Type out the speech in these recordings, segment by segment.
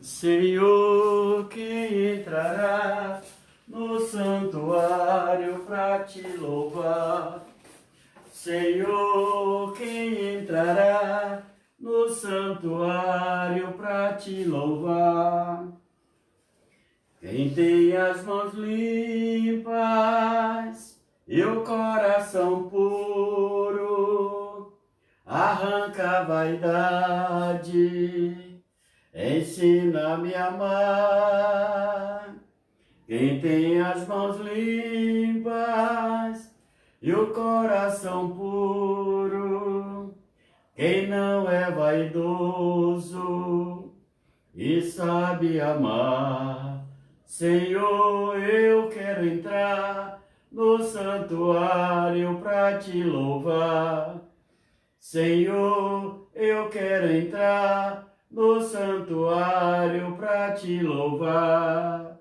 Senhor, quem entrará no santuário para te louvar? Senhor, quem entrará no santuário para te louvar? Quem tem as mãos limpas e o coração puro, arranca a vaidade, ensina-me a amar. Quem tem as mãos limpas e o coração puro, quem não é vaidoso e sabe amar. Senhor, eu quero entrar no santuário para te louvar. Senhor, eu quero entrar no santuário para te louvar.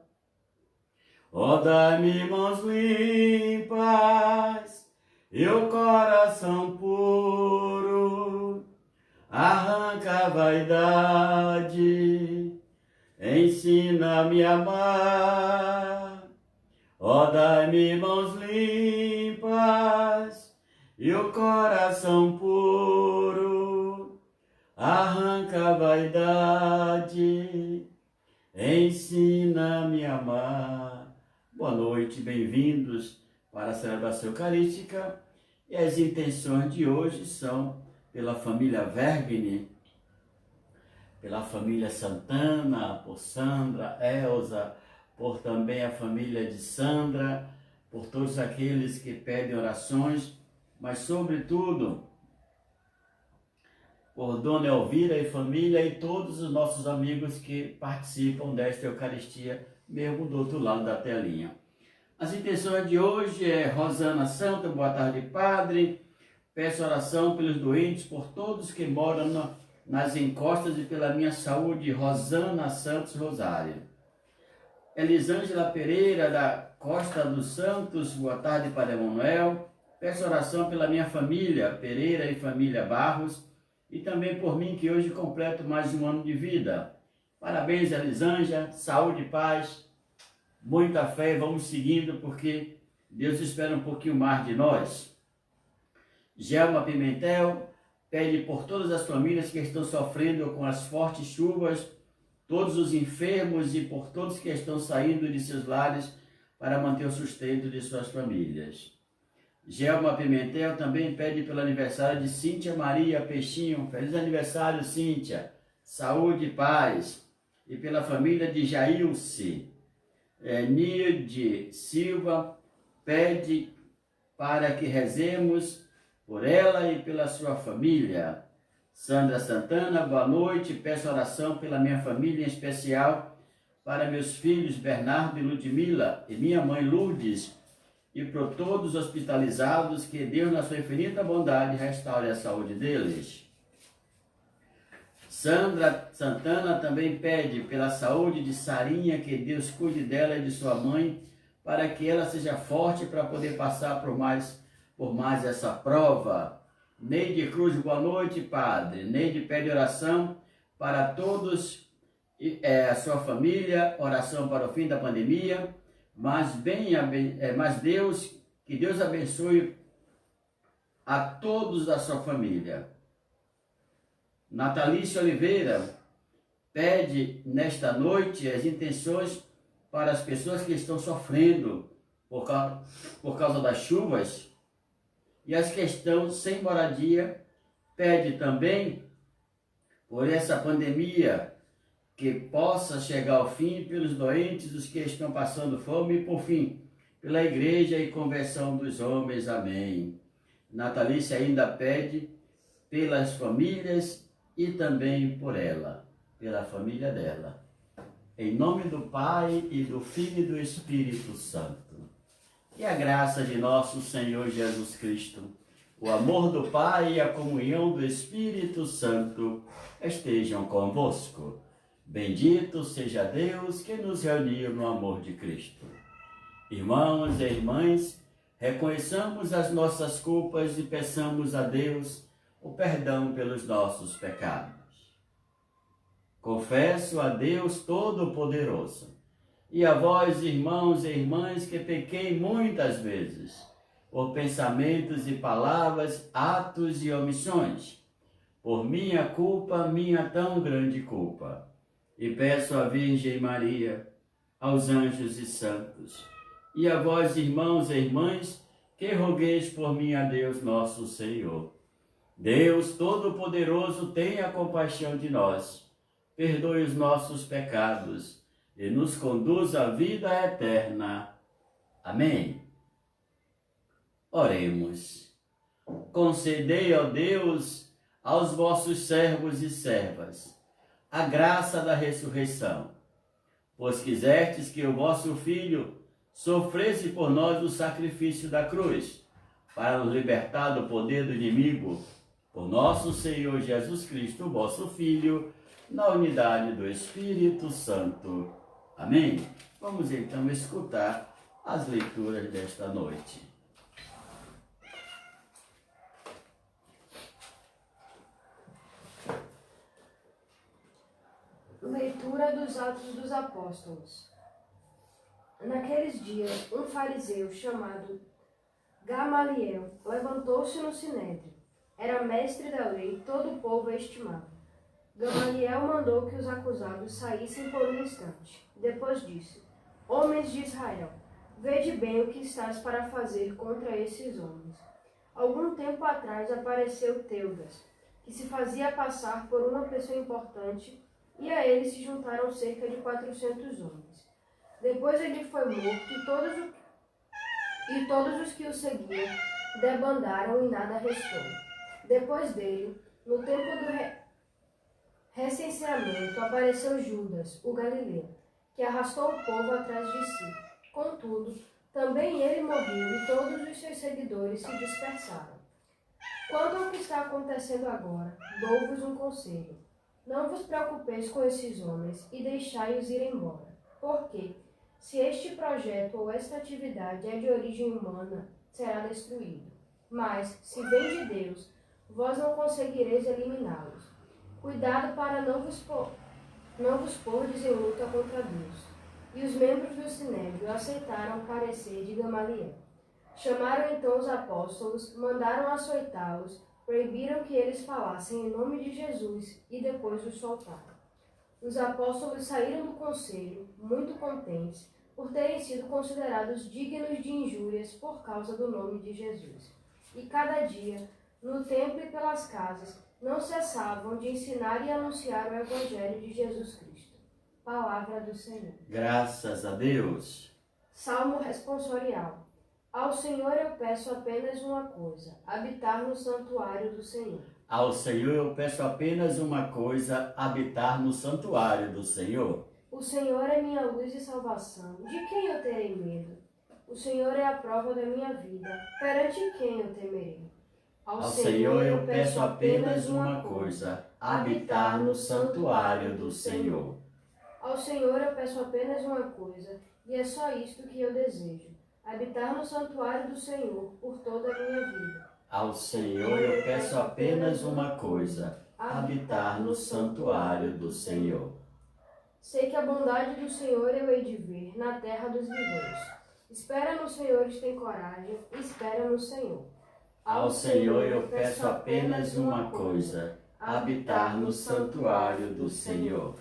Ó, dá-me mãos limpas e o coração puro, arranca a vaidade, ensina-me a amar. Ó, dá-me mãos limpas e o coração puro, arranca a vaidade, ensina-me a amar. Boa noite, bem-vindos para a celebração eucarística. E as intenções de hoje são pela família Vergne, pela família Santana, por Sandra, Elza, por também a família de Sandra, por todos aqueles que pedem orações, mas sobretudo por Dona Elvira e família e todos os nossos amigos que participam desta Eucaristia, mesmo do outro lado da telinha. As intenções de hoje é Rosana Santa, boa tarde, Padre. Peço oração pelos doentes, por todos que moram nas encostas e pela minha saúde, Rosana Santos Rosário. Elisângela Pereira, da Costa dos Santos, boa tarde, Padre Emanuel. Peço oração pela minha família, Pereira e família Barros, e também por mim, que hoje completo mais um ano de vida. Parabéns, Elisângela, saúde e paz, muita fé, vamos seguindo, porque Deus espera um pouquinho mais de nós. Gelma Pimentel pede por todas as famílias que estão sofrendo com as fortes chuvas, todos os enfermos e por todos que estão saindo de seus lares para manter o sustento de suas famílias. Gelma Pimentel também pede pelo aniversário de Cíntia Maria Peixinho. Feliz aniversário, Cíntia. Saúde e paz. E pela família de Jailce. Nilde Silva pede para que rezemos por ela e pela sua família. Sandra Santana, boa noite. Peço oração pela minha família, em especial para meus filhos Bernardo e Ludmila e minha mãe Lourdes, e por todos os hospitalizados, que Deus, na sua infinita bondade, restaure a saúde deles. Sandra Santana também pede pela saúde de Sarinha, que Deus cuide dela e de sua mãe, para que ela seja forte para poder passar por mais essa prova. Neide Cruz, boa noite, Padre. Neide pede oração para todos, a sua família, oração para o fim da pandemia, mas Deus, que Deus abençoe a todos da sua família. Natalice Oliveira pede nesta noite as intenções para as pessoas que estão sofrendo por causa das chuvas e as que estão sem moradia. Pede também por essa pandemia que possa chegar ao fim, pelos doentes, os que estão passando fome e, por fim, pela igreja e conversão dos homens. Amém. Natalice ainda pede pelas famílias e também por ela, pela família dela. Em nome do Pai, e do Filho e do Espírito Santo. E a graça de nosso Senhor Jesus Cristo, o amor do Pai e a comunhão do Espírito Santo estejam convosco. Bendito seja Deus que nos reuniu no amor de Cristo. Irmãos e irmãs, reconheçamos as nossas culpas e peçamos a Deus o perdão pelos nossos pecados. Confesso a Deus Todo-Poderoso e a vós, irmãos e irmãs, que pequei muitas vezes, por pensamentos e palavras, atos e omissões, por minha culpa, minha tão grande culpa. E peço à Virgem Maria, aos anjos e santos, e a vós, irmãos e irmãs, que rogueis por mim a Deus nosso Senhor. Deus Todo-Poderoso, tenha compaixão de nós, perdoe os nossos pecados e nos conduz à vida eterna. Amém. Oremos. Concedei, ó Deus, aos vossos servos e servas a graça da ressurreição, pois quisestes que o vosso Filho sofresse por nós o sacrifício da cruz, para nos libertar do poder do inimigo, por nosso Senhor Jesus Cristo, vosso Filho, na unidade do Espírito Santo. Amém? Vamos então escutar as leituras desta noite. Leitura dos Atos dos Apóstolos. Naqueles dias, um fariseu chamado Gamaliel levantou-se no sinédrio. Era mestre da lei, todo o povo o estimava. Gamaliel mandou que os acusados saíssem por um instante. Depois disse: Homens de Israel, vede bem o que estás para fazer contra esses homens. Algum tempo atrás apareceu Teudas, que se fazia passar por uma pessoa importante, e a ele se juntaram cerca de 400 homens. Depois ele foi morto e todos os que o seguiam debandaram e nada restou. Depois dele, no tempo do recenseamento, apareceu Judas, o galileu, que arrastou o povo atrás de si. Contudo, também ele morreu e todos os seus seguidores se dispersaram. Quanto ao que está acontecendo agora, dou-vos um conselho. Não vos preocupeis com esses homens e deixai-os ir embora. Porque, se este projeto ou esta atividade é de origem humana, será destruído. Mas, se vem de Deus, vós não conseguireis eliminá-los. Cuidado para não vos pordes em luta contra Deus. E os membros do sinédrio aceitaram o parecer de Gamaliel. Chamaram então os apóstolos, mandaram açoitá-los, proibiram que eles falassem em nome de Jesus e depois os soltaram. Os apóstolos saíram do conselho, muito contentes, por terem sido considerados dignos de injúrias por causa do nome de Jesus. E cada dia, no templo e pelas casas, não cessavam de ensinar e anunciar o Evangelho de Jesus Cristo. Palavra do Senhor. Graças a Deus. Salmo responsorial. Ao Senhor eu peço apenas uma coisa, habitar no santuário do Senhor. Ao Senhor eu peço apenas uma coisa, habitar no santuário do Senhor. O Senhor é minha luz e salvação, de quem eu terei medo? O Senhor é a prova da minha vida, perante quem eu temerei? Ao Senhor eu peço apenas uma coisa, habitar no santuário do Senhor. Ao Senhor eu peço apenas uma coisa, e é só isto que eu desejo, habitar no santuário do Senhor por toda a minha vida. Ao Senhor eu peço apenas uma coisa, habitar no santuário do Senhor. Sei que a bondade do Senhor eu hei de ver na terra dos viventes. Espera no Senhor e tem coragem, espera no Senhor. Ao Senhor eu peço apenas uma coisa, habitar no santuário do Senhor.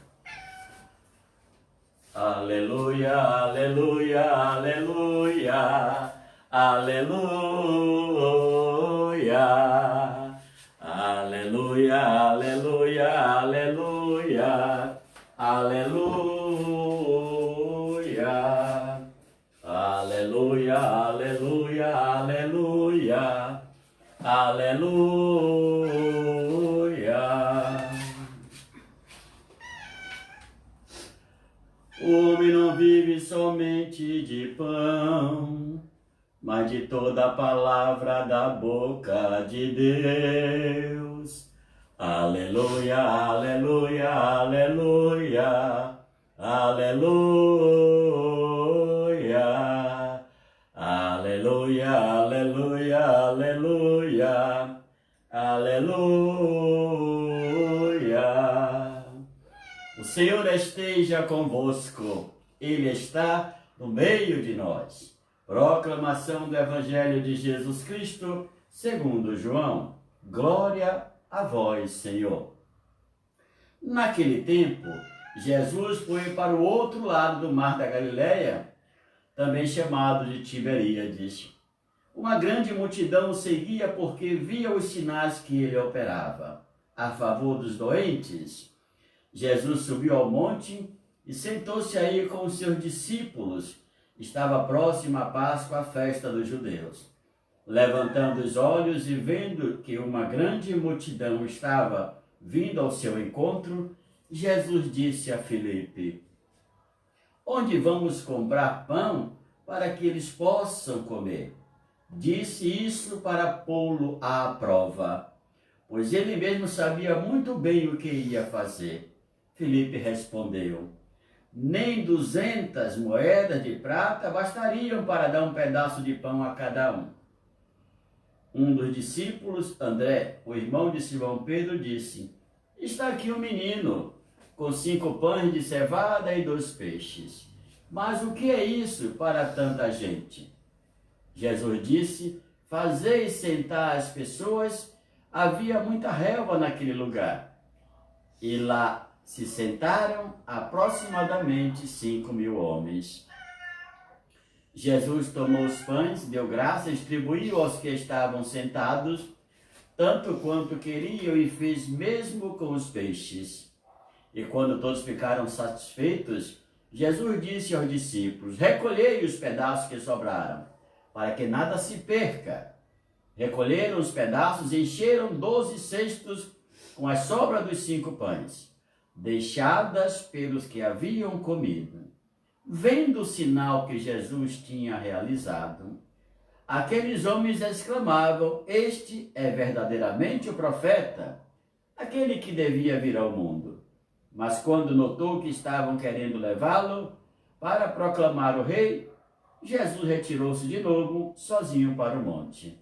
Aleluia, aleluia, aleluia, aleluia, aleluia, aleluia, aleluia, aleluia, aleluia, aleluia, aleluia, aleluia. O homem não vive somente de pão, mas de toda a palavra da boca de Deus. Aleluia, aleluia, aleluia, aleluia, aleluia, aleluia, aleluia, aleluia. O Senhor esteja convosco, Ele está no meio de nós. Proclamação do Evangelho de Jesus Cristo, segundo João. Glória a vós, Senhor. Naquele tempo, Jesus foi para o outro lado do mar da Galileia, também chamado de Tiberíades. Uma grande multidão o seguia porque via os sinais que ele operava. A favor dos doentes, Jesus subiu ao monte e sentou-se aí com os seus discípulos. Estava próxima a Páscoa, a festa dos judeus. Levantando os olhos e vendo que uma grande multidão estava vindo ao seu encontro, Jesus disse a Filipe: onde vamos comprar pão para que eles possam comer? Disse isso para pô-lo à prova, pois ele mesmo sabia muito bem o que ia fazer. Filipe respondeu: nem 200 moedas de prata bastariam para dar um pedaço de pão a cada um. Um dos discípulos, André, o irmão de Simão Pedro, disse: está aqui um menino, com 5 pães de cevada e 2 peixes. Mas o que é isso para tanta gente? Jesus disse: fazei sentar as pessoas. Havia muita relva naquele lugar. E lá se sentaram aproximadamente 5.000 homens. Jesus tomou os pães, deu graça, distribuiu aos que estavam sentados, tanto quanto queriam, e fez mesmo com os peixes. E quando todos ficaram satisfeitos, Jesus disse aos discípulos: recolhei os pedaços que sobraram, para que nada se perca. Recolheram os pedaços e encheram 12 cestos com a sobra dos 5 pães, deixadas pelos que haviam comido. Vendo o sinal que Jesus tinha realizado, aqueles homens exclamavam: este é verdadeiramente o profeta, aquele que devia vir ao mundo. Mas quando notou que estavam querendo levá-lo para proclamar o rei, Jesus retirou-se de novo, sozinho para o monte.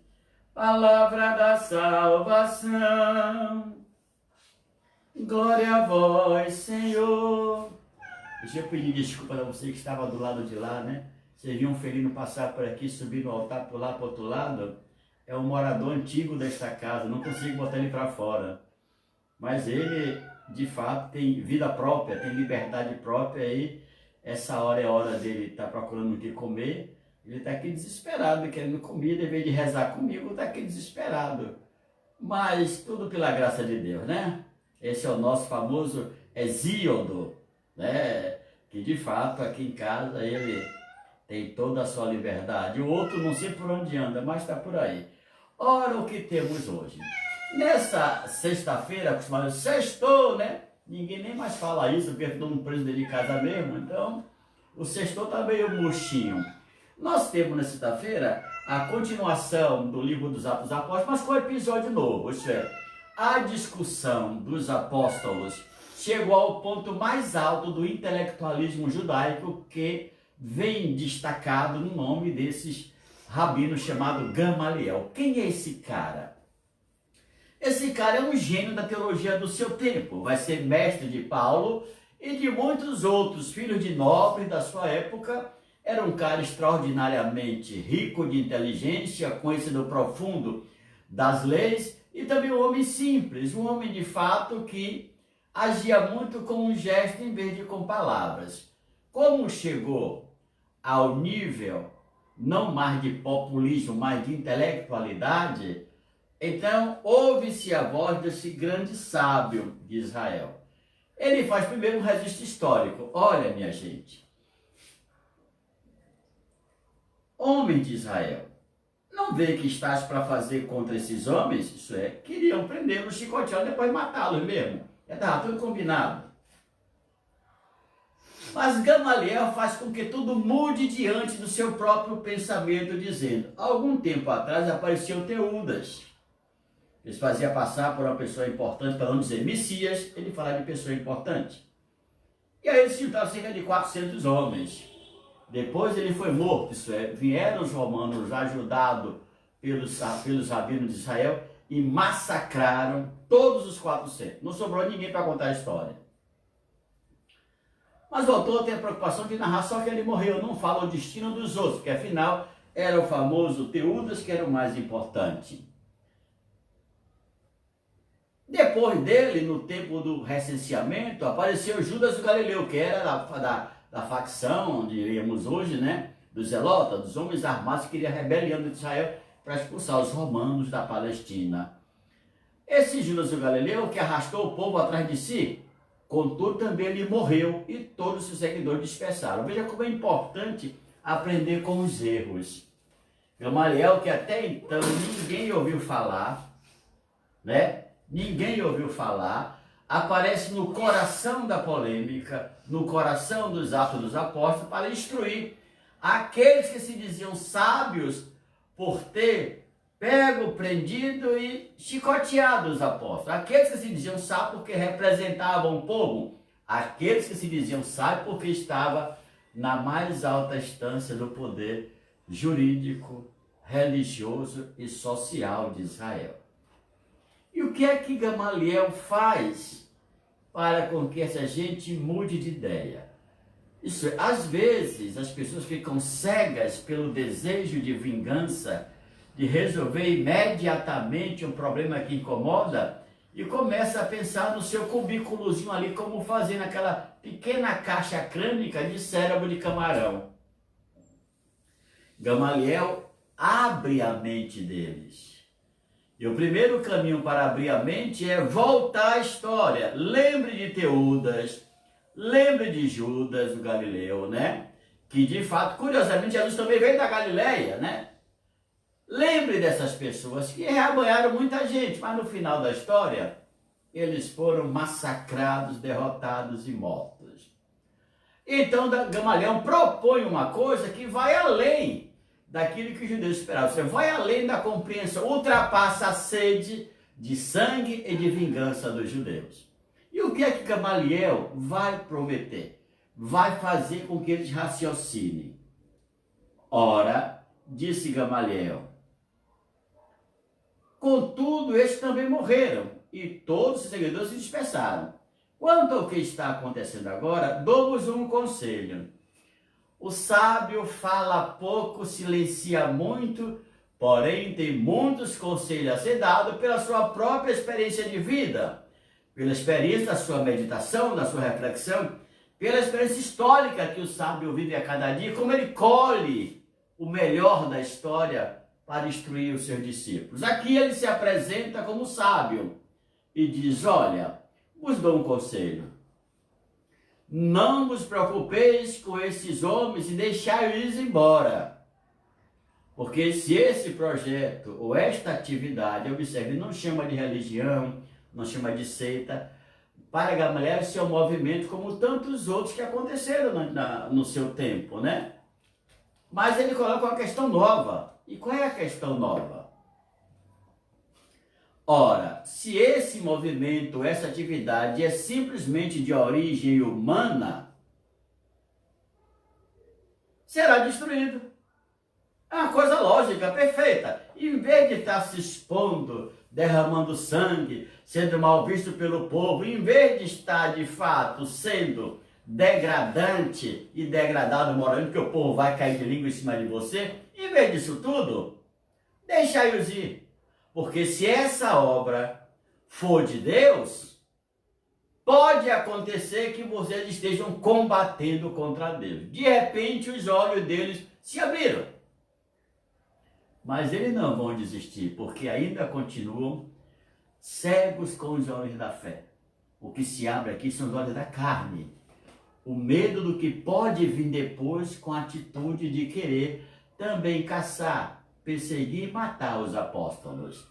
Palavra da salvação. Glória a vós, Senhor. Deixa eu pedir desculpa a você que estava do lado de lá, né? Você viu um felino passar por aqui, subir no altar, pular para o outro lado. É um morador antigo desta casa, não consigo botar ele para fora. Mas ele, de fato, tem vida própria, tem liberdade própria aí. Essa hora é a hora dele estar procurando o que comer. Ele está aqui desesperado, querendo comida, em vez de rezar comigo, está aqui desesperado. Mas tudo pela graça de Deus, né? Esse é o nosso famoso Hesíodo, né? Que de fato aqui em casa ele tem toda a sua liberdade. O outro não sei por onde anda, mas está por aí. Ora, o que temos hoje? Nessa sexta-feira, acostumado, sextou, né? Ninguém nem mais fala isso, porque todo mundo preso dentro de casa mesmo. Então, o sextou está meio murchinho. Nós temos na sexta-feira a continuação do livro dos Atos dos Apóstolos, mas com um episódio novo. Isso é, a discussão dos apóstolos chegou ao ponto mais alto do intelectualismo judaico, que vem destacado no nome desses rabinos chamado Gamaliel. Quem é esse cara? Esse cara é um gênio da teologia do seu tempo. Vai ser mestre de Paulo e de muitos outros filhos de nobres da sua época. Era um cara extraordinariamente rico de inteligência, conhecedor profundo das leis, e também um homem simples, um homem de fato que agia muito com um gesto em vez de com palavras. Como chegou ao nível não mais de populismo, mas de intelectualidade, então ouve-se a voz desse grande sábio de Israel. Ele faz primeiro um registro histórico. Olha, minha gente, homem de Israel, não vê que estás para fazer contra esses homens? Isso é, queriam prendê-los, chicoteá-los, depois matá-los mesmo. Estava tudo combinado. Mas Gamaliel faz com que tudo mude diante do seu próprio pensamento, dizendo: algum tempo atrás apareceu Teudas. Ele fazia passar por uma pessoa importante, para não dizer Messias, ele fala de pessoa importante. E aí ele se juntaram cerca de 400 homens. Depois ele foi morto, isso é, vieram os romanos ajudados pelos rabinos de Israel e massacraram todos os 400. Não sobrou ninguém para contar a história. Mas o autor tem a preocupação de narrar só que ele morreu, não fala o destino dos outros, porque afinal era o famoso Teudas que era o mais importante. Depois dele, no tempo do recenseamento, apareceu Judas o Galileu, que era da facção, diríamos hoje, né, dos zelotas, dos homens armados que queriam a rebelião de Israel para expulsar os romanos da Palestina. Esse Judas o Galileu, que arrastou o povo atrás de si, contudo também ele morreu e todos os seus seguidores dispersaram. Veja como é importante aprender com os erros. Gamaliel, que até então ninguém ouviu falar, né? Ninguém ouviu falar, aparece no coração da polêmica, no coração dos Atos dos Apóstolos, para instruir aqueles que se diziam sábios por ter pego, prendido e chicoteado os apóstolos. Aqueles que se diziam sábios porque representavam o povo. Aqueles que se diziam sábios porque estavam na mais alta instância do poder jurídico, religioso e social de Israel. E o que é que Gamaliel faz para com que essa gente mude de ideia? Isso é, às vezes as pessoas ficam cegas pelo desejo de vingança, de resolver imediatamente um problema que incomoda e começa a pensar no seu cubículozinho ali, como fazer naquela pequena caixa crânica de cérebro de camarão. Gamaliel abre a mente deles. E o primeiro caminho para abrir a mente é voltar à história. Lembre de Teudas, lembre de Judas, o Galileu, né? Que de fato, curiosamente, Jesus também veio da Galileia, né? Lembre dessas pessoas que rebanharam muita gente, mas no final da história, eles foram massacrados, derrotados e mortos. Então, Gamaliel propõe uma coisa que vai além daquilo que os judeus esperavam. Você vai além da compreensão, ultrapassa a sede de sangue e de vingança dos judeus. E o que é que Gamaliel vai prometer? Vai fazer com que eles raciocinem. Ora, disse Gamaliel, contudo, estes também morreram, e todos os seguidores se dispersaram. Quanto ao que está acontecendo agora, dou-vos um conselho. O sábio fala pouco, silencia muito, porém tem muitos conselhos a ser dados pela sua própria experiência de vida, pela experiência da sua meditação, da sua reflexão, pela experiência histórica que o sábio vive a cada dia, como ele colhe o melhor da história para instruir os seus discípulos. Aqui ele se apresenta como sábio e diz, olha, vos dou um conselho. Não vos preocupeis com esses homens e deixai-os embora. Porque se esse projeto ou esta atividade, observe, não chama de religião, não chama de seita, para Gamaliel isso é um movimento como tantos outros que aconteceram no seu tempo, né? Mas ele coloca uma questão nova. E qual é a questão nova? Ora, se esse movimento, essa atividade é simplesmente de origem humana, será destruído. É uma coisa lógica, perfeita. Em vez de estar se expondo, derramando sangue, sendo mal visto pelo povo, em vez de estar de fato sendo degradante e degradado moralmente, porque o povo vai cair de língua em cima de você, em vez disso tudo, deixai-os ir. Porque se essa obra for de Deus, pode acontecer que vocês estejam combatendo contra Deus. De repente, os olhos deles se abriram. Mas eles não vão desistir, porque ainda continuam cegos com os olhos da fé. O que se abre aqui são os olhos da carne. O medo do que pode vir depois com a atitude de querer também caçar, perseguir e matar os apóstolos.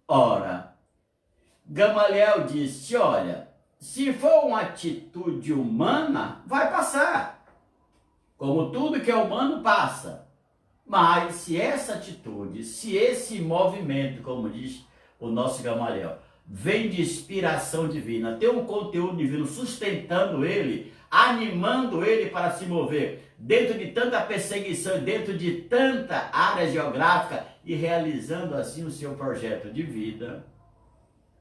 Ora, Gamaliel disse, olha, se for uma atitude humana, vai passar. Como tudo que é humano passa. Mas se essa atitude, se esse movimento, como diz o nosso Gamaliel, vem de inspiração divina, tem um conteúdo divino sustentando ele, animando ele para se mover dentro de tanta perseguição, dentro de tanta área geográfica e realizando assim o seu projeto de vida,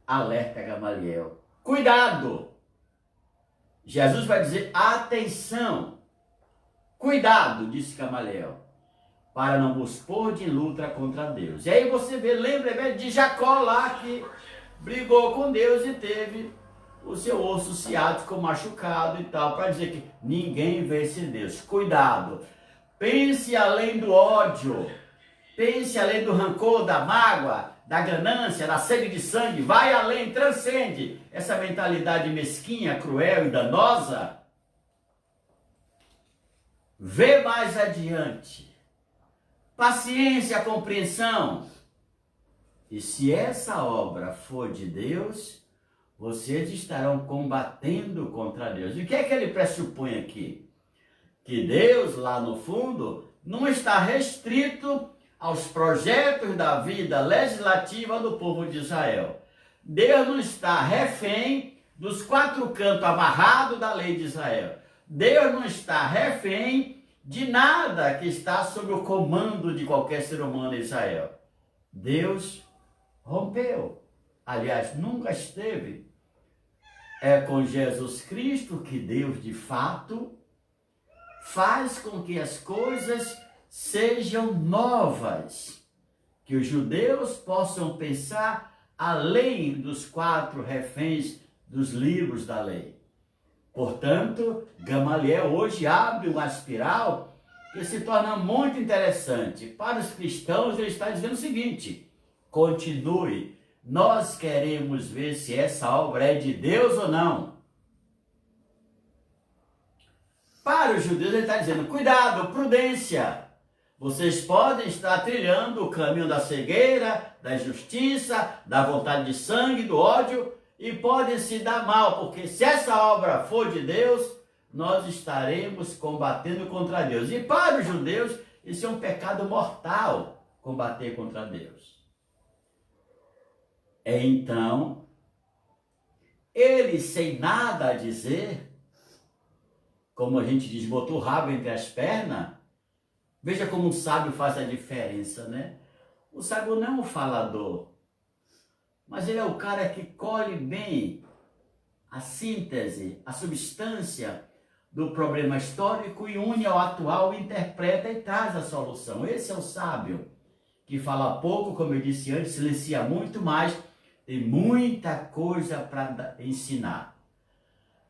alerta Gamaliel. Cuidado! Jesus vai dizer, atenção, cuidado, disse Gamaliel, para não vos pôr de luta contra Deus. E aí você vê, lembra de Jacó lá que brigou com Deus e teve o seu osso ciático machucado e tal, para dizer que ninguém vence Deus. Cuidado, pense além do ódio, pense além do rancor, da mágoa, da ganância, da sede de sangue, vai além, transcende essa mentalidade mesquinha, cruel e danosa. Vê mais adiante. Paciência, compreensão. E se essa obra for de Deus, vocês estarão combatendo contra Deus. E o que é que ele pressupõe aqui? Que Deus, lá no fundo, não está restrito aos projetos da vida legislativa do povo de Israel. Deus não está refém dos quatro cantos amarrados da lei de Israel. Deus não está refém de nada que está sob o comando de qualquer ser humano em Israel. Deus rompeu. Aliás, nunca esteve. É com Jesus Cristo que Deus, de fato, faz com que as coisas sejam novas. Que os judeus possam pensar além dos quatro reféns dos livros da lei. Portanto, Gamaliel hoje abre uma espiral que se torna muito interessante. Para os cristãos, ele está dizendo o seguinte: continue, nós queremos ver se essa obra é de Deus ou não. Para os judeus, ele está dizendo, cuidado, prudência. Vocês podem estar trilhando o caminho da cegueira, da injustiça, da vontade de sangue, do ódio, e podem se dar mal, porque se essa obra for de Deus, nós estaremos combatendo contra Deus. E para os judeus, isso é um pecado mortal, combater contra Deus. Então, ele sem nada a dizer, como a gente diz, botou o rabo entre as pernas. Veja como um sábio faz a diferença, né? O sábio não é um falador, mas ele é o cara que colhe bem a síntese, a substância do problema histórico e une ao atual, interpreta e traz a solução. Esse é o sábio, que fala pouco, como eu disse antes, silencia muito, mas tem muita coisa para ensinar.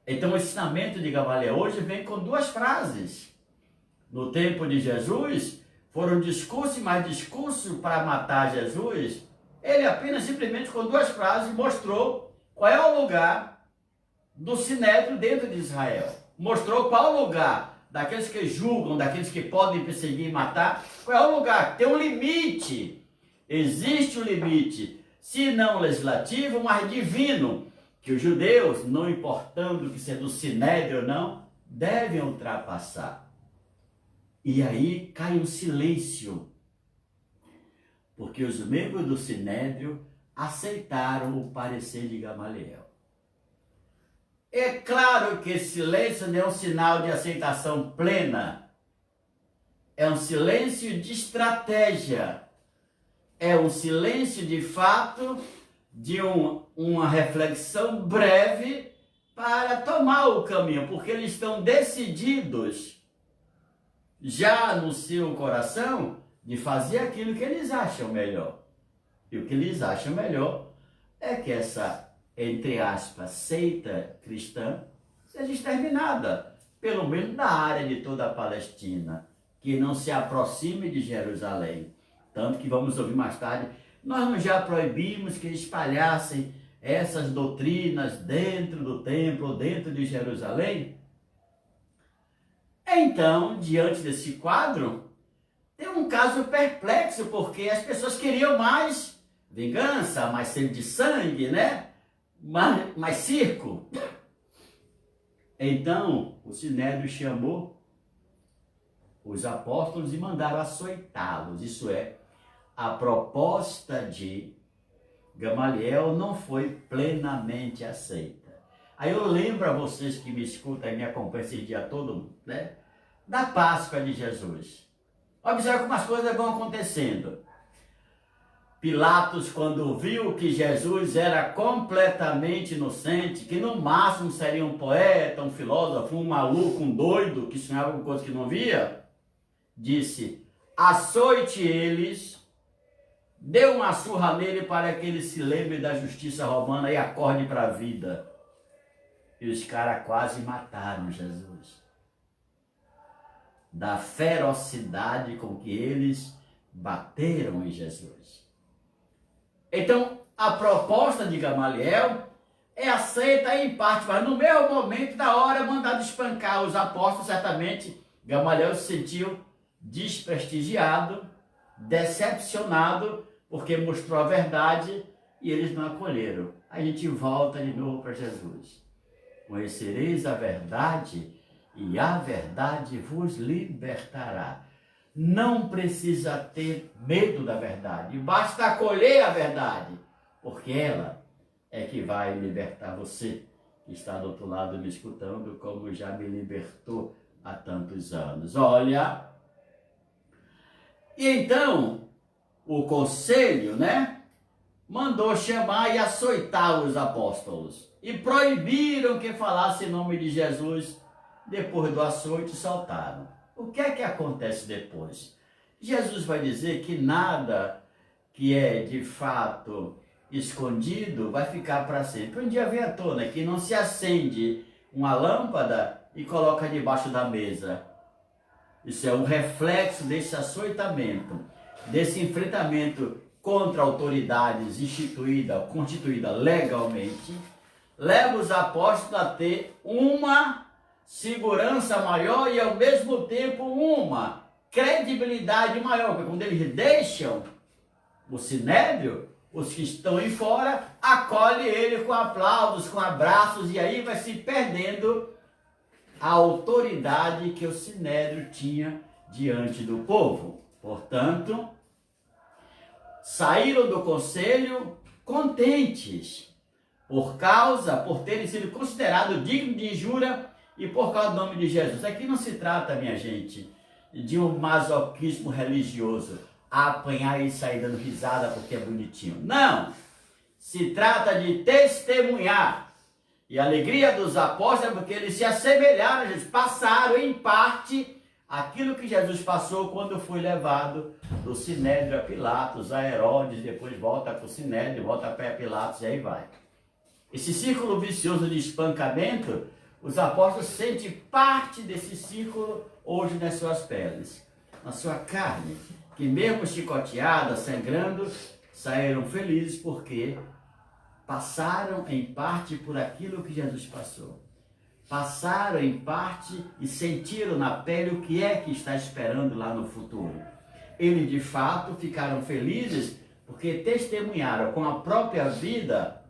Então o ensinamento de Gamaliel hoje vem com duas frases. No tempo de Jesus, foram discurso e mais discurso para matar Jesus. Ele apenas, simplesmente, com duas frases, mostrou qual é o lugar do sinédrio dentro de Israel. Mostrou qual é o lugar daqueles que julgam, daqueles que podem perseguir e matar. Qual é o lugar? Tem um limite. Existe um limite, se não legislativo, mas divino, que os judeus, não importando que seja do sinédrio ou não, devem ultrapassar. E aí cai um silêncio, porque os membros do sinédrio aceitaram o parecer de Gamaliel. É claro que esse silêncio não é um sinal de aceitação plena, é um silêncio de estratégia, é um silêncio de fato, de uma reflexão breve para tomar o caminho, porque eles estão decididos já no seu coração de fazer aquilo que eles acham melhor. E o que eles acham melhor é que essa, entre aspas, seita cristã seja exterminada, pelo menos na área de toda a Palestina, que não se aproxime de Jerusalém. Tanto que vamos ouvir mais tarde, nós não já proibimos que espalhassem essas doutrinas dentro do templo, dentro de Jerusalém? Então, diante desse quadro, tem um caso perplexo, porque as pessoas queriam mais vingança, mais sede de sangue, né? Mais circo. Então, o sinédrio chamou os apóstolos e mandaram açoitá-los. Isso é, a proposta de Gamaliel não foi plenamente aceita. Aí eu lembro a vocês que me escutam e me acompanham esse dia todo, né? Da Páscoa de Jesus. Observe como as coisas vão acontecendo. Pilatos, quando viu que Jesus era completamente inocente, que no máximo seria um poeta, um filósofo, um maluco, um doido, que sonhava com coisas que não via, disse: açoite eles, dê uma surra nele para que ele se lembre da justiça romana e acorde para a vida. E os caras quase mataram Jesus. Da ferocidade com que eles bateram em Jesus. Então, a proposta de Gamaliel é aceita em parte, mas no mesmo momento da hora mandado espancar os apóstolos. Certamente Gamaliel se sentiu desprestigiado, decepcionado, porque mostrou a verdade e eles não acolheram. A gente volta de novo para Jesus. Conhecereis a verdade e a verdade vos libertará. Não precisa ter medo da verdade, basta acolher a verdade, porque ela é que vai libertar você, que está do outro lado me escutando, como já me libertou há tantos anos. Olha, e então o conselho, mandou chamar e açoitar os apóstolos e proibiram que falasse em nome de Jesus. Depois do açoite, soltaram. O que é que acontece depois? Jesus vai dizer que nada que é de fato escondido vai ficar para sempre. Um dia vem à tona que não se acende uma lâmpada e coloca debaixo da mesa. Isso é um reflexo desse açoitamento, desse enfrentamento contra autoridades constituídas legalmente, leva os apóstolos a ter uma segurança maior e ao mesmo tempo uma credibilidade maior, porque quando eles deixam o sinédrio, os que estão em fora acolhem ele com aplausos, com abraços, e aí vai se perdendo a autoridade que o sinédrio tinha diante do povo. Portanto, saíram do conselho contentes, por terem sido considerados dignos de injúria e por causa do nome de Jesus. Aqui não se trata, minha gente, de um masoquismo religioso, apanhar e sair dando risada porque é bonitinho. Não! Se trata de testemunhar. E a alegria dos apóstolos é porque eles se assemelharam a Jesus, passaram em parte aquilo que Jesus passou quando foi levado do sinédrio a Pilatos, a Herodes, depois volta para o sinédrio, volta para Pilatos e aí vai. Esse círculo vicioso de espancamento, os apóstolos sentem parte desse círculo hoje nas suas peles, na sua carne, que mesmo chicoteada, sangrando, saíram felizes porque passaram em parte por aquilo que Jesus passou. Passaram em parte e sentiram na pele o que é que está esperando lá no futuro. Eles de fato ficaram felizes porque testemunharam com a própria vida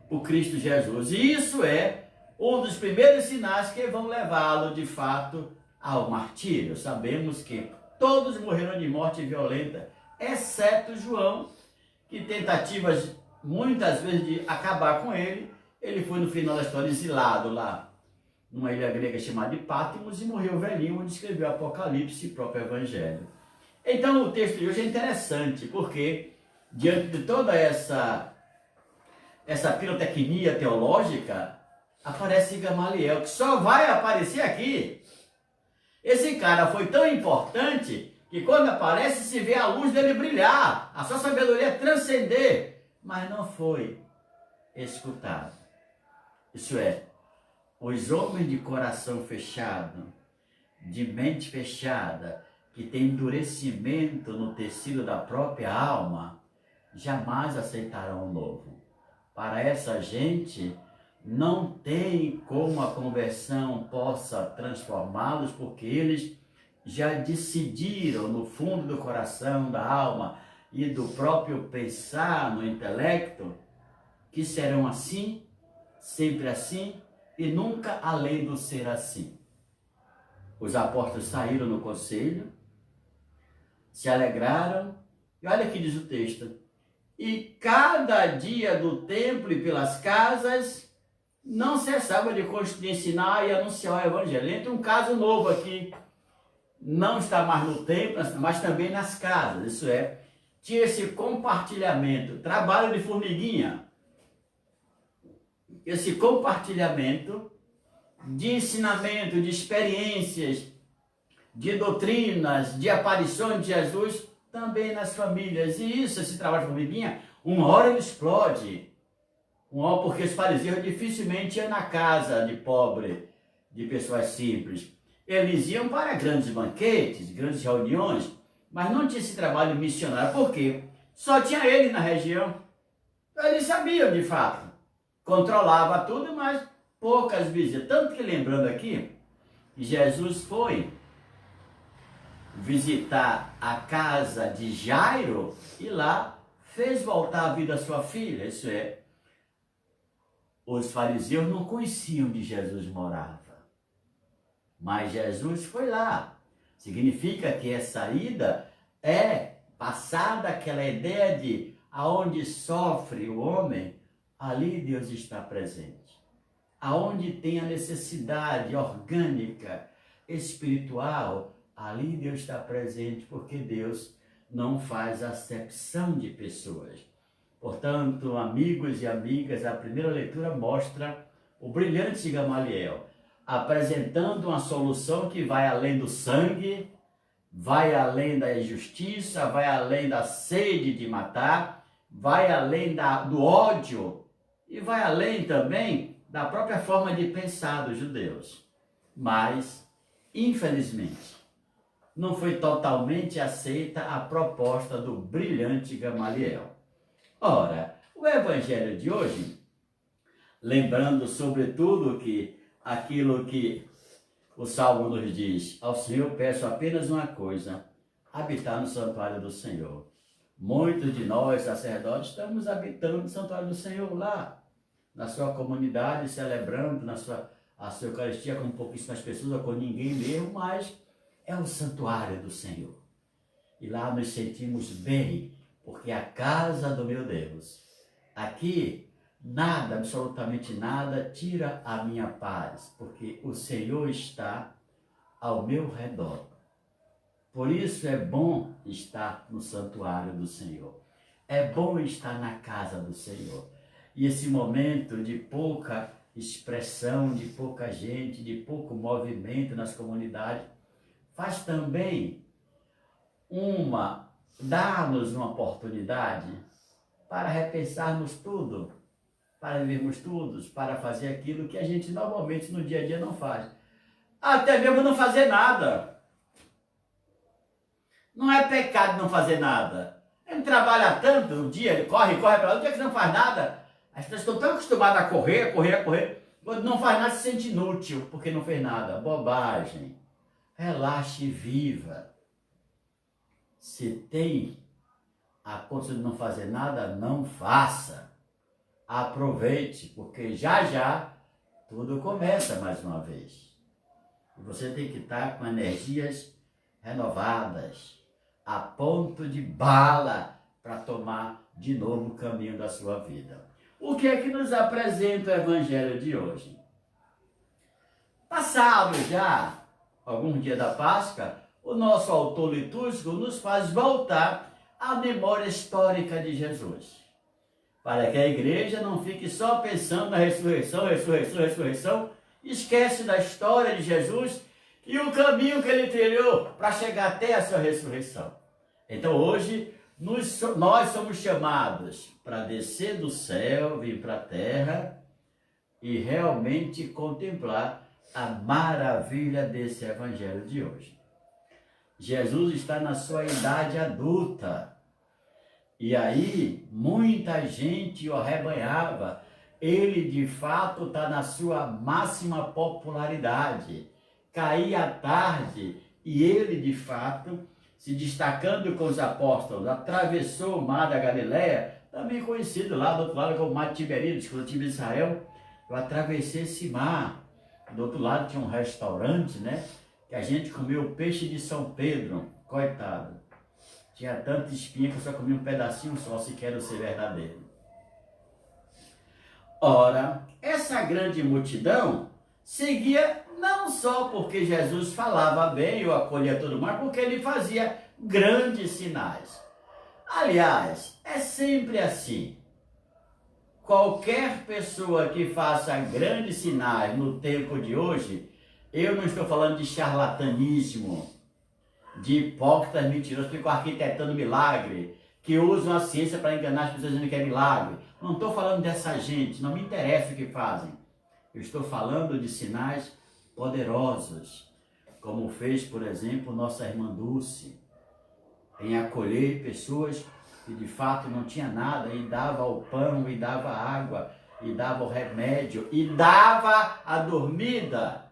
o Cristo Jesus. E isso é um dos primeiros sinais que vão levá-lo de fato ao martírio. Sabemos que todos morreram de morte violenta, exceto João, que tentativas muitas vezes de acabar com ele, ele foi no final da história exilado lá numa ilha grega chamada de Patmos e morreu velhinho, onde escreveu Apocalipse e o próprio Evangelho. Então o texto de hoje é interessante, porque diante de toda essa pirotecnia teológica, aparece Gamaliel, que só vai aparecer aqui. Esse cara foi tão importante que quando aparece se vê a luz dele brilhar, a sua sabedoria transcender, mas não foi escutado. Isso é, os homens de coração fechado, de mente fechada, que tem endurecimento no tecido da própria alma, jamais aceitarão o novo. Para essa gente, não tem como a conversão possa transformá-los, porque eles já decidiram no fundo do coração, da alma e do próprio pensar no intelecto, que serão assim, sempre assim e nunca além do ser assim. Os apóstolos saíram no conselho, se alegraram, e olha que diz o texto: e cada dia do templo e pelas casas não cessava de ensinar e anunciar o evangelho. Entra um caso novo aqui, não está mais no templo, mas também nas casas. Isso é, tinha esse compartilhamento, trabalho de formiguinha, esse compartilhamento de ensinamento, de experiências, de doutrinas, de aparições de Jesus também nas famílias. E isso, esse trabalho de formiguinha, uma hora ele explode. Uma hora, porque os fariseus dificilmente iam na casa de pobre, de pessoas simples. Eles iam para grandes banquetes, grandes reuniões, mas não tinha esse trabalho missionário. Por quê? Só tinha ele na região. Eles sabiam de fato. Controlava tudo, mas poucas visitas. Tanto que, lembrando aqui, Jesus foi visitar a casa de Jairo e lá fez voltar a vida à sua filha. Isso é, os fariseus não conheciam onde Jesus morava, mas Jesus foi lá. Significa que essa ida é passada aquela ideia de aonde sofre o homem, ali Deus está presente. Aonde tem a necessidade orgânica, espiritual, ali Deus está presente, porque Deus não faz acepção de pessoas. Portanto, amigos e amigas, a primeira leitura mostra o brilhante Gamaliel apresentando uma solução que vai além do sangue, vai além da injustiça, vai além da sede de matar, vai além do ódio e vai além também da própria forma de pensar dos judeus. Mas, infelizmente, não foi totalmente aceita a proposta do brilhante Gamaliel. Ora, o evangelho de hoje, lembrando sobretudo que aquilo que o Salmo nos diz, ao Senhor peço apenas uma coisa, habitar no santuário do Senhor. Muitos de nós, sacerdotes, estamos habitando no santuário do Senhor lá, na sua comunidade, celebrando a sua Eucaristia com pouquíssimas pessoas, ou com ninguém mesmo, mas é o santuário do Senhor. E lá nos sentimos bem, porque é a casa do meu Deus. Aqui, nada, absolutamente nada, tira a minha paz, porque o Senhor está ao meu redor. Por isso é bom estar no santuário do Senhor. É bom estar na casa do Senhor. E esse momento de pouca expressão, de pouca gente, de pouco movimento nas comunidades, faz também dar-nos uma oportunidade para repensarmos tudo, para vivermos tudo, para fazer aquilo que a gente normalmente no dia a dia não faz. Até mesmo não fazer nada. Não é pecado não fazer nada. A gente trabalha tanto, um dia ele corre para lá, um dia que não faz nada. As pessoas estão tão acostumadas a correr. Quando não faz nada, se sente inútil, porque não fez nada. Bobagem. Relaxe e viva. Se tem a condição de não fazer nada, não faça. Aproveite, porque já tudo começa mais uma vez. E você tem que estar com energias renovadas, a ponto de bala, para tomar de novo o caminho da sua vida. O que é que nos apresenta o Evangelho de hoje? Passado já algum dia da Páscoa, o nosso autor litúrgico nos faz voltar à memória histórica de Jesus, para que a igreja não fique só pensando na ressurreição, esquece da história de Jesus e o caminho que ele trilhou para chegar até a sua ressurreição. Então hoje nós somos chamados para descer do céu, vir para a terra e realmente contemplar a maravilha desse evangelho de hoje. Jesus está na sua idade adulta. E aí, muita gente o arrebanhava. Ele, de fato, está na sua máxima popularidade. Caía tarde e ele, de fato, se destacando com os apóstolos, atravessou o mar da Galileia, também conhecido lá do outro lado como o mar de Tiberíades, quando eu estive em Israel, eu atravessei esse mar. Do outro lado tinha um restaurante, né? Que a gente comeu o peixe de São Pedro, coitado. Tinha tanta espinha que eu só comia um pedacinho só, se quero ser verdadeiro. Ora, essa grande multidão seguia não só porque Jesus falava bem ou acolhia todo mundo, mas porque ele fazia grandes sinais. Aliás, é sempre assim. Qualquer pessoa que faça grandes sinais no tempo de hoje, eu não estou falando de charlatanismo, de hipócritas mentirosos que ficam arquitetando milagre, que usam a ciência para enganar as pessoas dizendo que é milagre. Não estou falando dessa gente, não me interessa o que fazem. Eu estou falando de sinais poderosos, como fez, por exemplo, nossa irmã Dulce, em acolher pessoas que de fato não tinha nada, e dava o pão, e dava a água, e dava o remédio, e dava a dormida,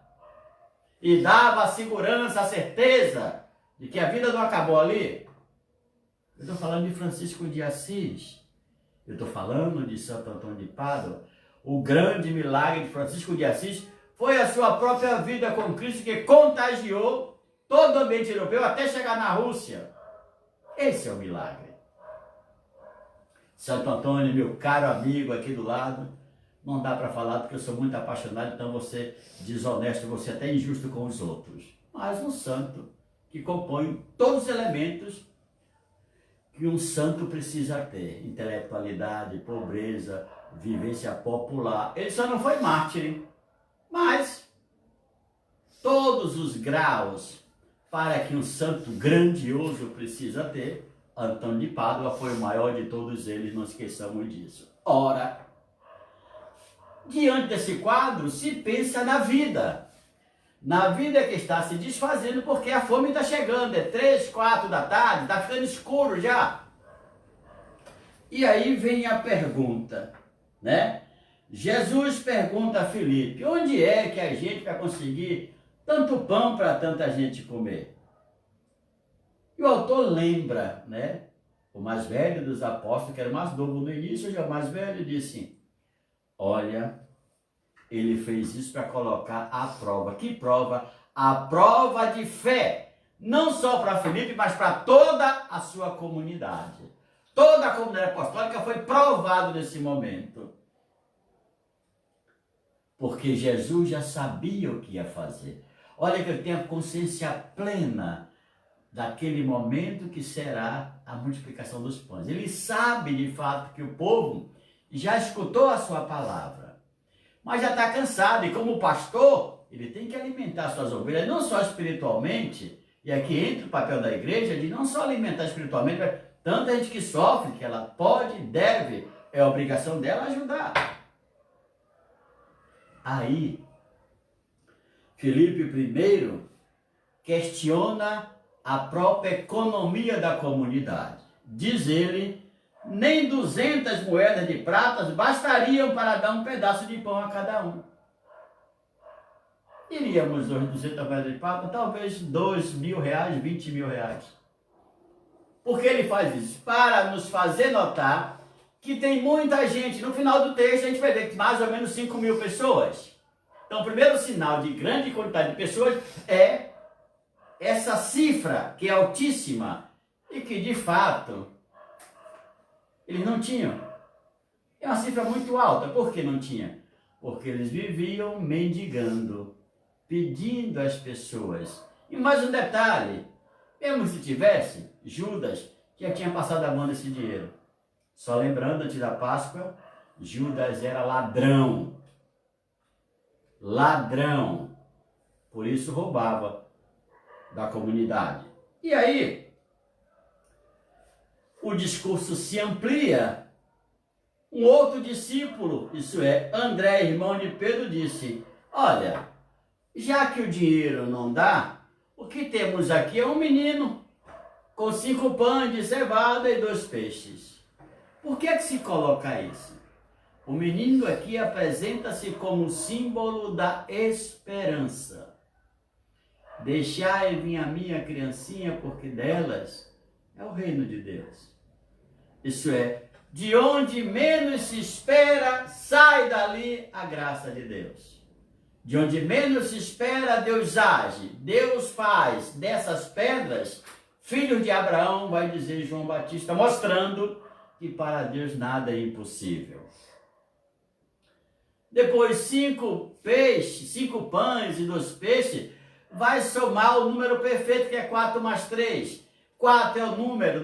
e dava a segurança, a certeza de que a vida não acabou ali. Eu estou falando de Francisco de Assis, eu estou falando de Santo Antônio de Pádua. O grande milagre de Francisco de Assis foi a sua própria vida com Cristo, que contagiou todo o ambiente europeu até chegar na Rússia. Esse é o milagre. Santo Antônio, meu caro amigo aqui do lado, não dá para falar porque eu sou muito apaixonado, então você desonesto, você até injusto com os outros. Mas um santo que compõe todos os elementos que um santo precisa ter: intelectualidade, pobreza, vivência popular. Ele só não foi mártir, mas todos os graus para que um santo grandioso precisa ter, Antônio de Pádua foi o maior de todos eles, não esqueçamos disso. Ora, diante desse quadro, se pensa na vida que está se desfazendo, porque a fome está chegando, é 3, 4 da tarde, está ficando escuro já. E aí vem a pergunta, né? Jesus pergunta a Filipe: onde é que a gente vai conseguir tanto pão para tanta gente comer? E o autor lembra, né? O mais velho dos apóstolos, que era o mais novo no início, já o mais velho, disse: olha, ele fez isso para colocar a prova. Que prova? A prova de fé. Não só para Filipe, mas para toda a sua comunidade. Toda a comunidade apostólica foi provada nesse momento. Porque Jesus já sabia o que ia fazer. Olha que eu tenho a consciência plena daquele momento que será a multiplicação dos pães. Ele sabe de fato que o povo já escutou a sua palavra, mas já está cansado, e como pastor, ele tem que alimentar suas ovelhas, não só espiritualmente, e aqui entra o papel da igreja de não só alimentar espiritualmente, mas tanta gente que sofre, que ela pode, deve, é a obrigação dela ajudar. Aí, Filipe I questiona a própria economia da comunidade. Diz ele: nem 200 moedas de prata bastariam para dar um pedaço de pão a cada um. Iríamos hoje 200 moedas de prata, talvez 2 mil reais, 20 mil reais. Por que ele faz isso? Para nos fazer notar que tem muita gente. No final do texto a gente vai ver que mais ou menos 5 mil pessoas. Então o primeiro sinal de grande quantidade de pessoas é essa cifra, que é altíssima, e que de fato eles não tinham. É uma cifra muito alta. Por que não tinha? Porque eles viviam mendigando, pedindo às pessoas. E mais um detalhe: mesmo se tivesse, Judas já tinha passado a mão nesse dinheiro. Só lembrando, antes da Páscoa, Judas era ladrão. Ladrão. Por isso roubava da comunidade. E aí, o discurso se amplia. Um outro discípulo, isso é, André, irmão de Pedro, disse: olha, já que o dinheiro não dá, o que temos aqui é um menino com 5 pães de cevada e 2 peixes. Por que se coloca isso? O menino aqui apresenta-se como símbolo da esperança. Deixai vir a minha criancinha, porque delas é o reino de Deus. Isso é, de onde menos se espera, sai dali a graça de Deus. De onde menos se espera, Deus age. Deus faz dessas pedras filhos de Abraão, vai dizer João Batista, mostrando que para Deus nada é impossível. Depois 5 peixes, 5 pães e 2 peixes, vai somar o número perfeito, que é 4 mais 3. 4 é o número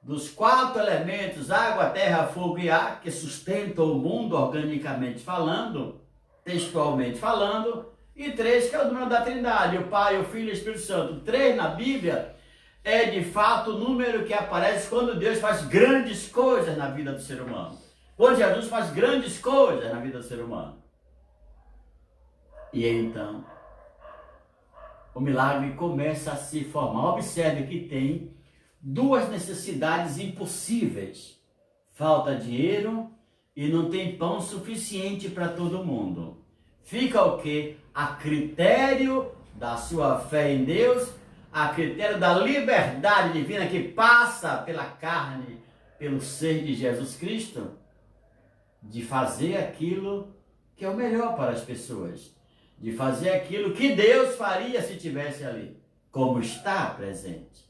dos 4 elementos, água, terra, fogo e ar, que sustentam o mundo organicamente falando, textualmente falando, e 3, que é o número da Trindade, o Pai, o Filho e o Espírito Santo. 3 na Bíblia é de fato o número que aparece quando Deus faz grandes coisas na vida do ser humano. Quando Jesus faz grandes coisas na vida do ser humano. E então, o milagre começa a se formar. Observe que tem 2 necessidades impossíveis. Falta dinheiro e não tem pão suficiente para todo mundo. Fica o quê? A critério da sua fé em Deus, a critério da liberdade divina que passa pela carne, pelo ser de Jesus Cristo, de fazer aquilo que é o melhor para as pessoas, de fazer aquilo que Deus faria se estivesse ali, como está presente.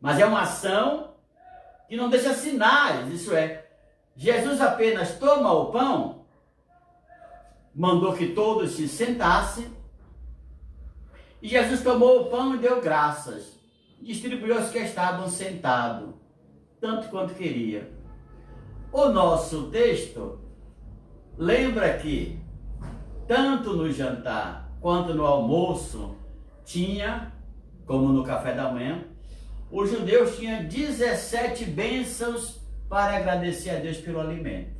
Mas é uma ação que não deixa sinais, isso é, Jesus apenas toma o pão, mandou que todos se sentassem, e Jesus tomou o pão e deu graças, distribuiu aos que estavam sentados, tanto quanto queria. O nosso texto lembra que, tanto no jantar quanto no almoço, tinha, como no café da manhã, os judeus tinham 17 bênçãos para agradecer a Deus pelo alimento.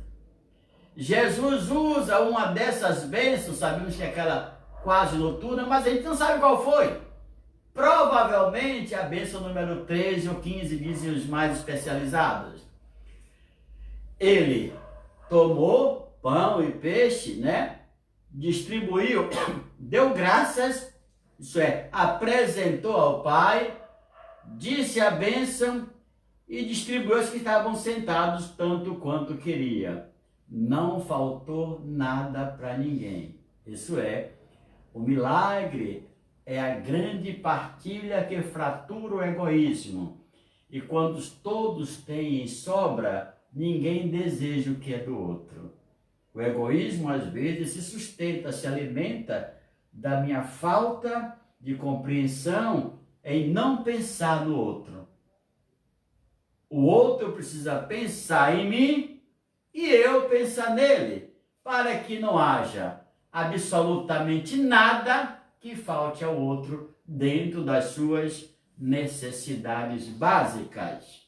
Jesus usa uma dessas bênçãos, sabemos que é aquela quase noturna, mas a gente não sabe qual foi. Provavelmente a bênção número 13 ou 15, dizem os mais especializados. Ele tomou pão e peixe, né? Distribuiu, deu graças, isso é, apresentou ao Pai, disse a bênção e distribuiu aos que estavam sentados tanto quanto queria. Não faltou nada para ninguém. Isso é, o milagre é a grande partilha que fratura o egoísmo. E quando todos têm em sobra, ninguém deseja o que é do outro. O egoísmo, às vezes, se sustenta, se alimenta da minha falta de compreensão em não pensar no outro. O outro precisa pensar em mim e eu pensar nele, para que não haja absolutamente nada que falte ao outro dentro das suas necessidades básicas.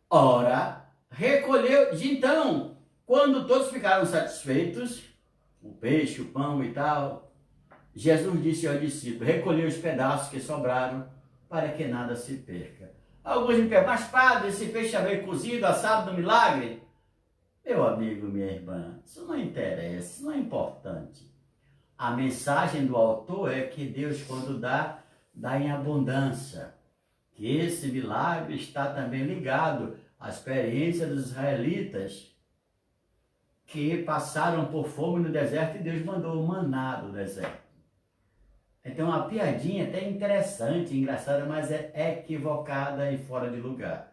Ora, recolheu, então, quando todos ficaram satisfeitos, o peixe, o pão e tal, Jesus disse ao discípulo, recolheu os pedaços que sobraram para que nada se perca. Alguns me perguntam, mas padre, esse peixe já veio cozido, assado no milagre? Meu amigo, minha irmã, isso não interessa, isso não é importante. A mensagem do autor é que Deus, quando dá em abundância. Que esse milagre está também ligado à experiência dos israelitas que passaram por fome no deserto e Deus mandou o maná do deserto. Então, uma piadinha até interessante, engraçada, mas é equivocada e fora de lugar.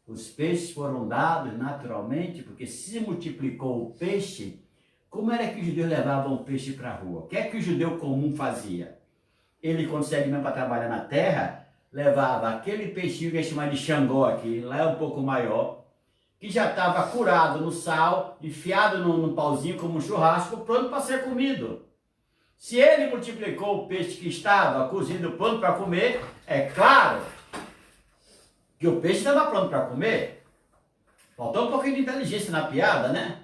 Os peixes foram dados naturalmente, porque se multiplicou o peixe, como era que os judeus levavam o peixe para a rua? O que é que o judeu comum fazia? Ele, quando saía mesmo para trabalhar na terra, levava aquele peixinho que é chamado de Xangô aqui, lá é um pouco maior, que já estava curado no sal, enfiado no pauzinho como um churrasco, pronto para ser comido. Se ele multiplicou o peixe que estava cozido, pronto para comer, é claro que o peixe estava pronto para comer. Faltou um pouquinho de inteligência na piada, né?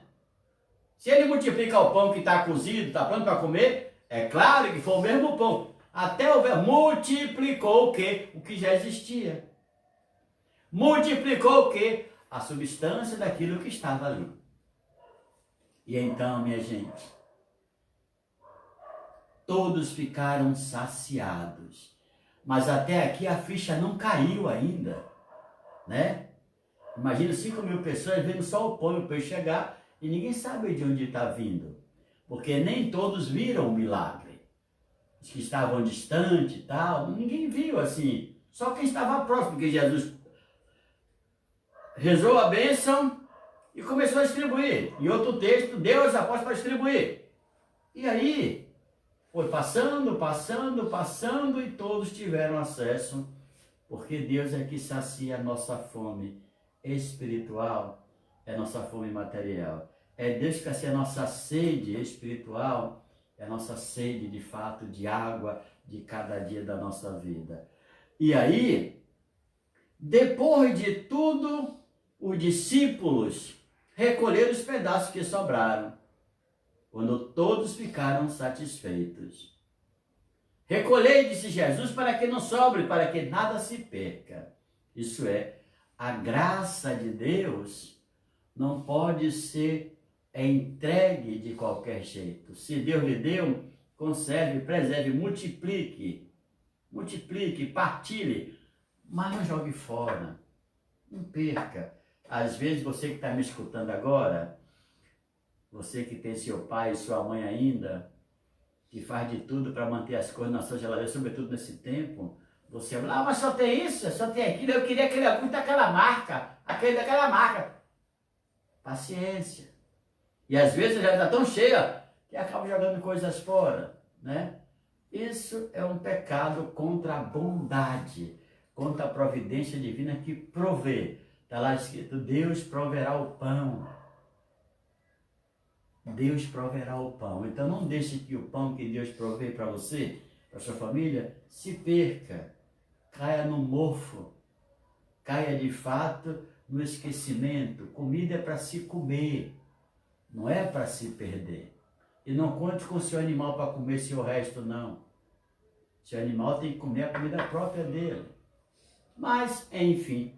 Se ele multiplica o pão que está cozido, está pronto para comer, é claro que foi o mesmo pão. Até multiplicou o quê? O que já existia. Multiplicou o quê? A substância daquilo que estava ali. E então, minha gente, todos ficaram saciados. Mas até aqui a ficha não caiu ainda, né? Imagina 5.000 pessoas vendo só o pão e o peixe chegar e ninguém sabe de onde está vindo. Porque nem todos viram o milagre. Os que estavam distantes e tal, ninguém viu assim. Só quem estava próximo, porque Jesus rezou a bênção e começou a distribuir. Em outro texto, deu os apóstolos para distribuir. E aí, foi passando e todos tiveram acesso porque Deus é que sacia a nossa fome espiritual, é a nossa fome material. É Deus que sacia a nossa sede espiritual, é a nossa sede de fato de água de cada dia da nossa vida. E aí, depois de tudo, os discípulos recolheram os pedaços que sobraram, quando todos ficaram satisfeitos. Recolhei, disse Jesus, para que não sobre, para que nada se perca. Isso é, a graça de Deus não pode ser entregue de qualquer jeito. Se Deus lhe deu, conserve, preserve, multiplique, partilhe, mas não jogue fora, não perca. Às vezes você que está me escutando agora, você que tem seu pai e sua mãe ainda, que faz de tudo para manter as coisas na sua geladeira, sobretudo nesse tempo, você fala, mas só tem isso, só tem aquilo, eu queria aquele agudo daquela marca, aquele daquela marca. Paciência. E às vezes já está tão cheia que acaba jogando coisas fora, né? Isso é um pecado contra a bondade, contra a providência divina que provê. Está lá escrito, Deus proverá o pão. Deus proverá o pão. Então não deixe que o pão que Deus provê para você, para sua família, se perca, caia no mofo, caia de fato no esquecimento. Comida é para se comer, não é para se perder. E não conte com o seu animal para comer seu resto, não. Seu animal tem que comer a comida própria dele. Mas, enfim.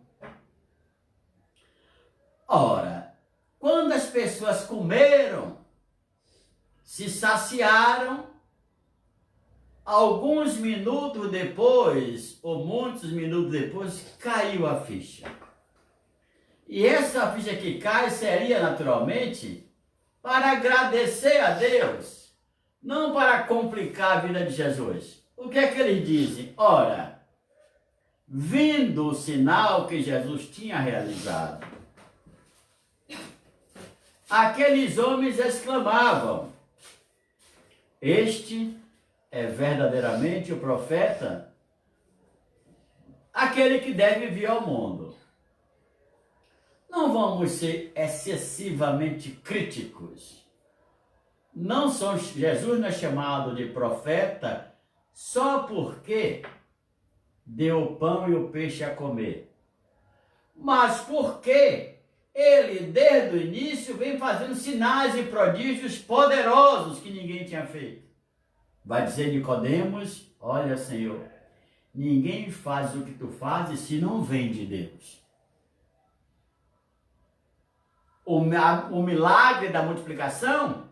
Ora, quando as pessoas comeram, se saciaram, alguns minutos depois, ou muitos minutos depois, caiu a ficha. E essa ficha que cai seria naturalmente para agradecer a Deus, não para complicar a vida de Jesus. O que é que eles dizem? Ora, vindo o sinal que Jesus tinha realizado, aqueles homens exclamavam, este é verdadeiramente o profeta, aquele que deve vir ao mundo. Não vamos ser excessivamente críticos. Jesus não é chamado de profeta só porque deu o pão e o peixe a comer, mas porque ele, desde o início, vem fazendo sinais e prodígios poderosos que ninguém tinha feito. Vai dizer Nicodemos, olha, Senhor, ninguém faz o que tu fazes se não vem de Deus. O milagre da multiplicação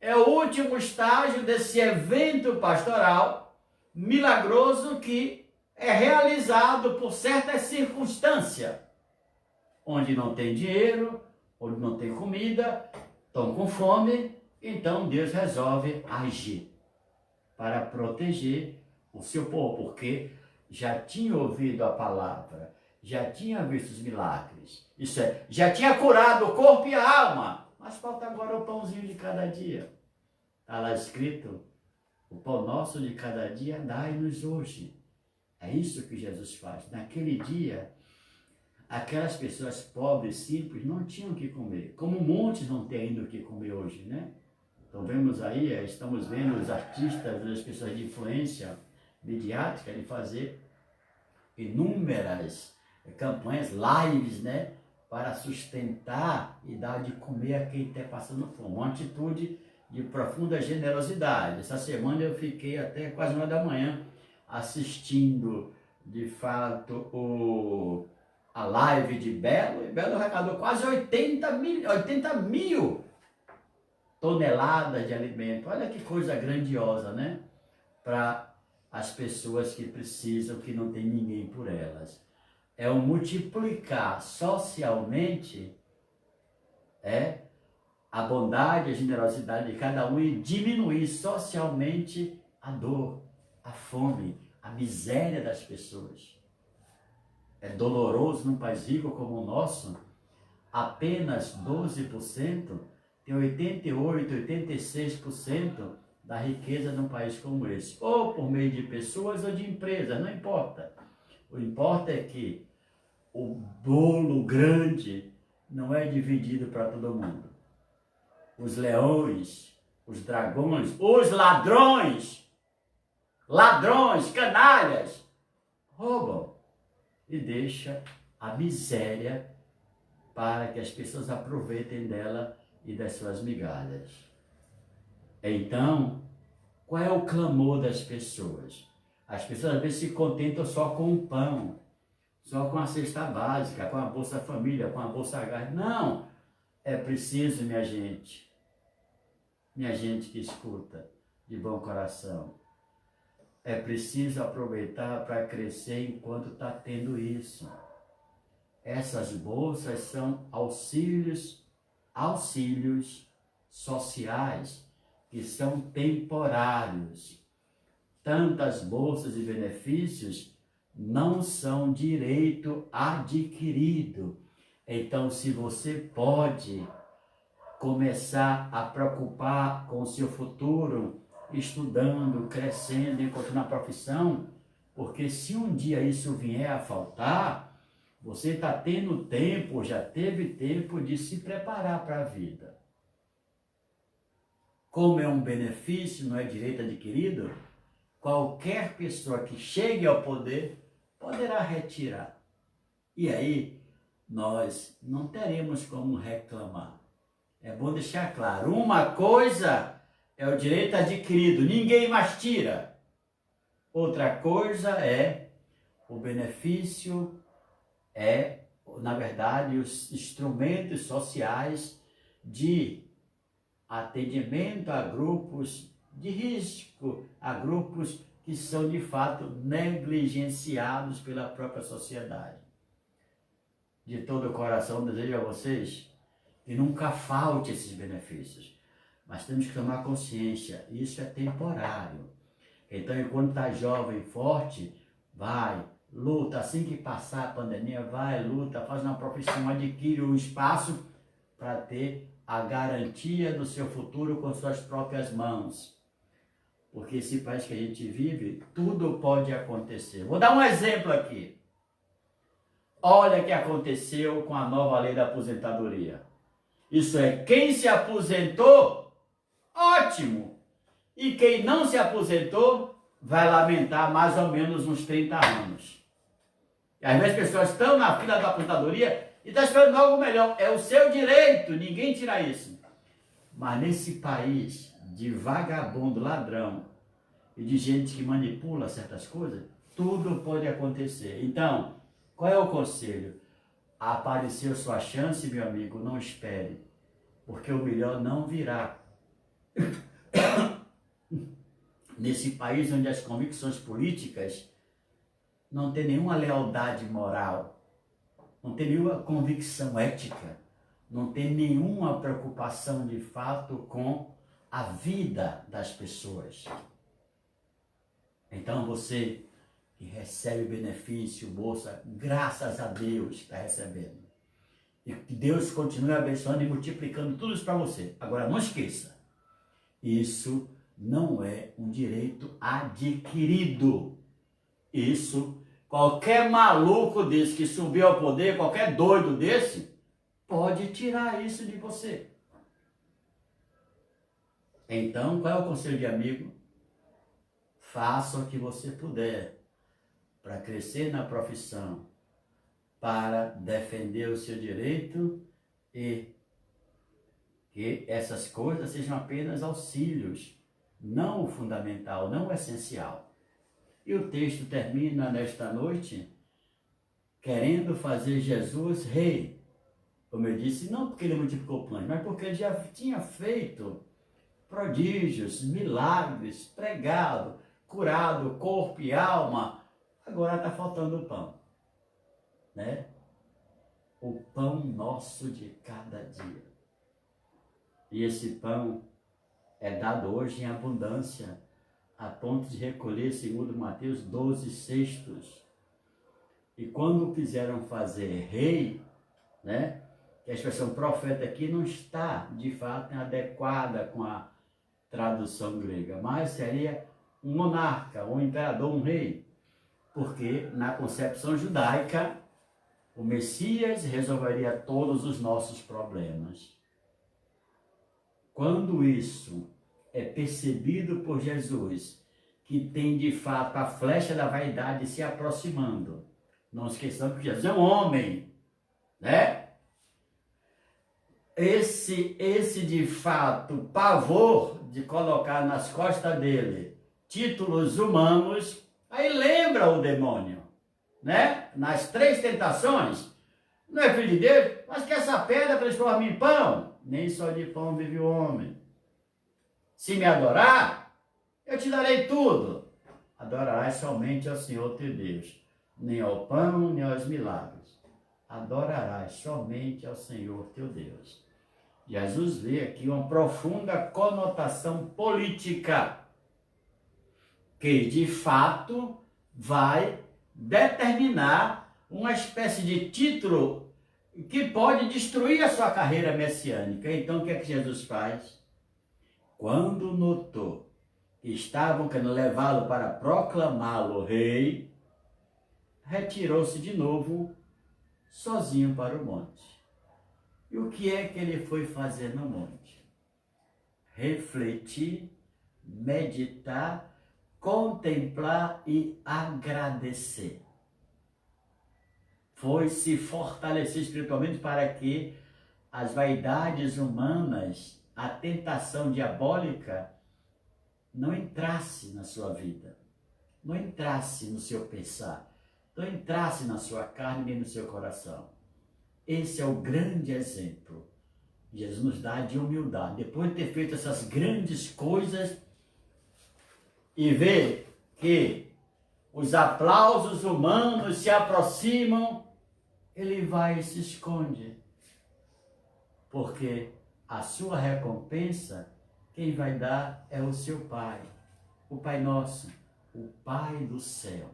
é o último estágio desse evento pastoral milagroso que é realizado por certas circunstâncias, onde não tem dinheiro, onde não tem comida, estão com fome, então Deus resolve agir para proteger o seu povo, porque já tinha ouvido a palavra, já tinha visto os milagres, isso é, já tinha curado o corpo e a alma, mas falta agora o pãozinho de cada dia. Está lá escrito, o pão nosso de cada dia dai-nos hoje. É isso que Jesus faz. Naquele dia, aquelas pessoas pobres, simples, não tinham o que comer, como muitos não têm ainda o que comer hoje, né? Então vemos aí, estamos vendo os artistas, as pessoas de influência midiática de fazer inúmeras campanhas, lives, né? Para sustentar e dar de comer a quem está passando fome. Uma atitude de profunda generosidade. Essa semana eu fiquei até quase 1h da manhã assistindo, de fato, a live de Belo. E Belo arrecadou quase 80 mil toneladas de alimento. Olha que coisa grandiosa, né? Para as pessoas que precisam, que não tem ninguém por elas. É o multiplicar socialmente a bondade, a generosidade de cada um e diminuir socialmente a dor, a fome, a miséria das pessoas. É doloroso num país rico como o nosso, apenas 12% tem 88, 86% da riqueza num país como esse, ou por meio de pessoas ou de empresas, não importa. O que importa é que o bolo grande não é dividido para todo mundo. Os leões, os dragões, os ladrões, canalhas, roubam e deixam a miséria para que as pessoas aproveitem dela e das suas migalhas. Então, qual é o clamor das pessoas? As pessoas às vezes se contentam só com o pão, só com a cesta básica, com a Bolsa Família, com a Bolsa Gás. Não! É preciso, minha gente que escuta de bom coração, é preciso aproveitar para crescer enquanto está tendo isso. Essas bolsas são auxílios sociais que são temporários. Tantas bolsas e benefícios não são direito adquirido. Então, se você pode começar a preocupar com o seu futuro, estudando, crescendo, encontrando a profissão, porque se um dia isso vier a faltar, você está tendo tempo, já teve tempo de se preparar para a vida. Como é um benefício, não é direito adquirido, qualquer pessoa que chegue ao poder poderá retirar. E aí, nós não teremos como reclamar. É bom deixar claro, uma coisa é o direito adquirido, ninguém mais tira. Outra coisa é o benefício, na verdade, os instrumentos sociais de atendimento a grupos de risco, a grupos que são de fato negligenciados pela própria sociedade. De todo o coração desejo a vocês que nunca falte esses benefícios, mas temos que tomar consciência, isso é temporário. Então, enquanto está jovem e forte, vai, luta, assim que passar a pandemia, vai, luta, faz uma profissão, adquire um espaço para ter a garantia do seu futuro com suas próprias mãos. Porque esse país que a gente vive, tudo pode acontecer. Vou dar um exemplo aqui. Olha o que aconteceu com a nova lei da aposentadoria. Isso é, quem se aposentou, ótimo. E quem não se aposentou, vai lamentar mais ou menos uns 30 anos. E às vezes as pessoas estão na fila da aposentadoria e estão esperando algo melhor. É o seu direito, ninguém tira isso. Mas nesse país de vagabundo, ladrão e de gente que manipula certas coisas, tudo pode acontecer. Então, qual é o conselho? Apareceu sua chance, meu amigo, não espere, porque o melhor não virá. Nesse país onde as convicções políticas não tem nenhuma lealdade moral, não tem nenhuma convicção ética, não tem nenhuma preocupação de fato com a vida das pessoas. Então você que recebe benefício, bolsa, graças a Deus está recebendo. E que Deus continue abençoando e multiplicando tudo isso para você. Agora não esqueça, isso não é um direito adquirido. Isso, qualquer maluco desse que subiu ao poder, qualquer doido desse, pode tirar isso de você. Então, qual é o conselho de amigo? Faça o que você puder para crescer na profissão, para defender o seu direito e que essas coisas sejam apenas auxílios, não o fundamental, não o essencial. E o texto termina nesta noite querendo fazer Jesus rei. Como eu disse, não porque ele multiplicou pães, mas porque ele já tinha feito prodígios, milagres, pregado, curado corpo e alma. Agora está faltando o pão, né? O pão nosso de cada dia. E esse pão é dado hoje em abundância, a ponto de recolher, segundo Mateus, 12 cestos. E quando quiseram fazer rei, né? Que a expressão profeta aqui não está, de fato, adequada com a tradução grega, mas seria um monarca, um imperador, um rei. Porque na concepção judaica, o Messias resolveria todos os nossos problemas. Quando isso é percebido por Jesus, que tem de fato a flecha da vaidade se aproximando, não esqueçamos que Jesus é um homem, né? Esse de fato pavor de colocar nas costas dele títulos humanos, aí lembra o demônio, né? Nas 3 tentações, não é filho de Deus, mas que essa pedra transforma em pão, nem só de pão vive o homem. Se me adorar, eu te darei tudo. Adorarás somente ao Senhor teu Deus, nem ao pão, nem aos milagres. Adorarás somente ao Senhor teu Deus. Jesus vê aqui uma profunda conotação política, que de fato vai determinar uma espécie de título que pode destruir a sua carreira messiânica. Então o que é que Jesus faz? Quando notou que estavam querendo levá-lo para proclamá-lo rei, retirou-se de novo sozinho para o monte. E o que é que ele foi fazer no monte? Refletir, meditar, contemplar e agradecer. Foi se fortalecer espiritualmente para que as vaidades humanas, a tentação diabólica, não entrasse na sua vida, não entrasse no seu pensar, não entrasse na sua carne nem no seu coração. Esse é o grande exemplo que Jesus nos dá de humildade. Depois de ter feito essas grandes coisas e ver que os aplausos humanos se aproximam, ele vai e se esconde. Porque a sua recompensa, quem vai dar é o seu Pai, o Pai nosso, o Pai do céu.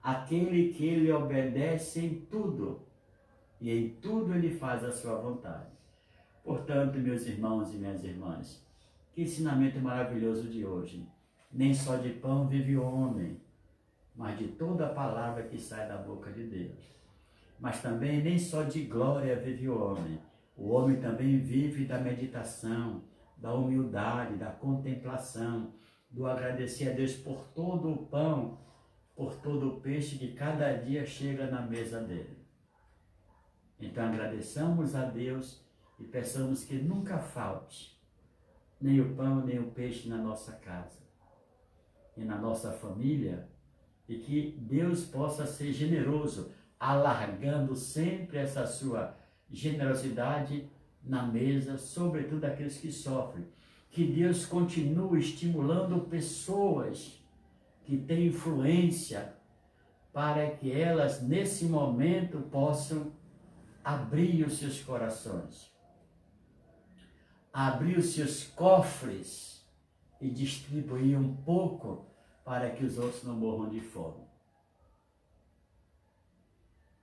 Aquele que ele obedece em tudo. E em tudo ele faz a sua vontade. Portanto, meus irmãos e minhas irmãs, que ensinamento maravilhoso de hoje. Nem só de pão vive o homem, mas de toda a palavra que sai da boca de Deus. Mas também nem só de glória vive o homem. O homem também vive da meditação, da humildade, da contemplação, do agradecer a Deus por todo o pão, por todo o peixe que cada dia chega na mesa dele. Então agradeçamos a Deus e peçamos que nunca falte nem o pão, nem o peixe na nossa casa e na nossa família, e que Deus possa ser generoso, alargando sempre essa sua generosidade na mesa, sobretudo aqueles que sofrem. Que Deus continue estimulando pessoas que têm influência para que elas, nesse momento, possam abrir os seus corações, abrir os seus cofres e distribuir um pouco para que os outros não morram de fome.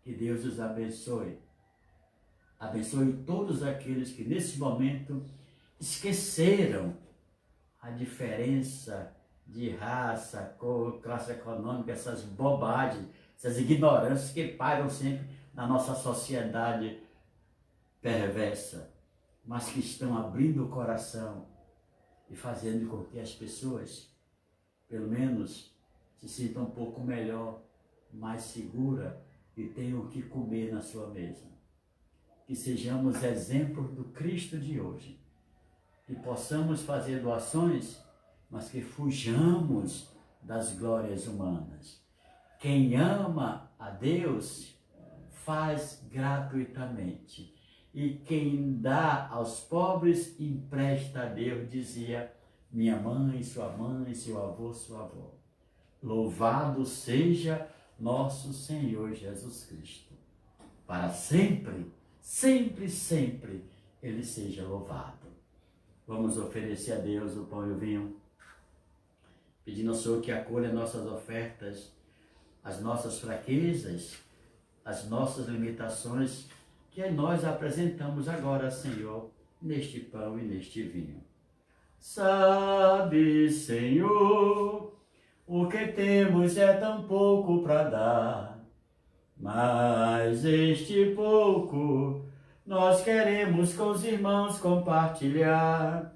Que Deus os abençoe. Abençoe todos aqueles que nesse momento esqueceram a diferença de raça, cor, classe econômica, essas bobagens, essas ignorâncias que pairam sempre na nossa sociedade perversa, mas que estão abrindo o coração e fazendo com que as pessoas, pelo menos, se sintam um pouco melhor, mais segura e tenham o que comer na sua mesa. Que sejamos exemplos do Cristo de hoje, que possamos fazer doações, mas que fujamos das glórias humanas. Quem ama a Deus faz gratuitamente, e quem dá aos pobres empresta a Deus, dizia minha mãe, seu avô, sua avó. Louvado seja nosso Senhor Jesus Cristo. Para sempre, sempre, sempre Ele seja louvado. Vamos oferecer a Deus o pão e o vinho, pedindo ao Senhor que acolha nossas ofertas, as nossas fraquezas, as nossas limitações, que nós apresentamos agora, Senhor, neste pão e neste vinho. Sabe, Senhor, o que temos é tão pouco para dar. Mas este pouco nós queremos com os irmãos compartilhar.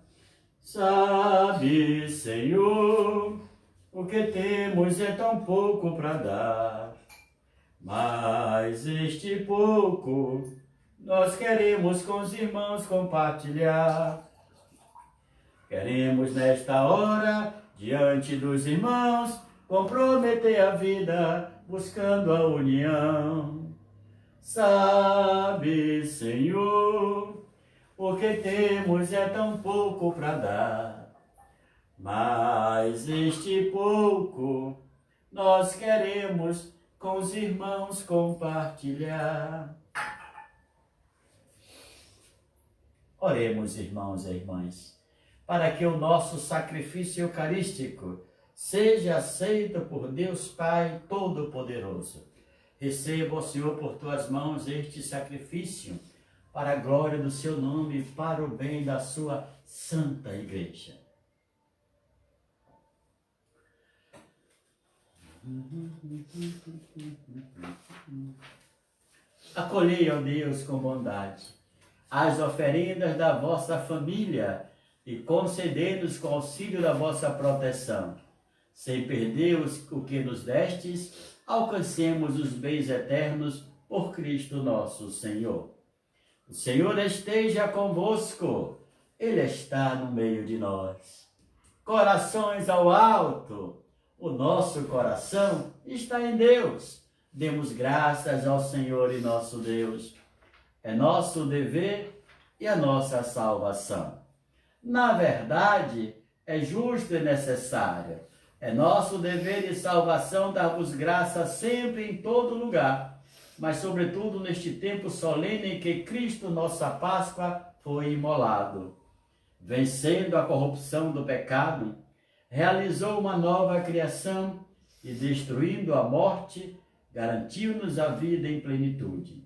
Sabe, Senhor, o que temos é tão pouco para dar. Mas este pouco nós queremos com os irmãos compartilhar. Queremos nesta hora, diante dos irmãos, comprometer a vida, buscando a união. Sabe, Senhor, o que temos é tão pouco para dar. Mas este pouco nós queremos com os irmãos compartilhar. Oremos, irmãos e irmãs, para que o nosso sacrifício eucarístico seja aceito por Deus Pai Todo-Poderoso. Receba, ó Senhor, por tuas mãos este sacrifício, para a glória do seu nome e para o bem da sua santa igreja. Acolhei, ó Deus, com bondade as oferendas da vossa família e concedei-nos com auxílio da vossa proteção. Sem perder o que nos destes, alcancemos os bens eternos por Cristo nosso Senhor. O Senhor esteja convosco, Ele está no meio de nós. Corações ao alto, o nosso coração está em Deus. Demos graças ao Senhor e nosso Deus. É nosso dever e a nossa salvação. Na verdade, é justo e necessário. É nosso dever e salvação dar-vos graça sempre em todo lugar, mas sobretudo neste tempo solene em que Cristo, nossa Páscoa, foi imolado. Vencendo a corrupção do pecado, realizou uma nova criação e, destruindo a morte, garantiu-nos a vida em plenitude.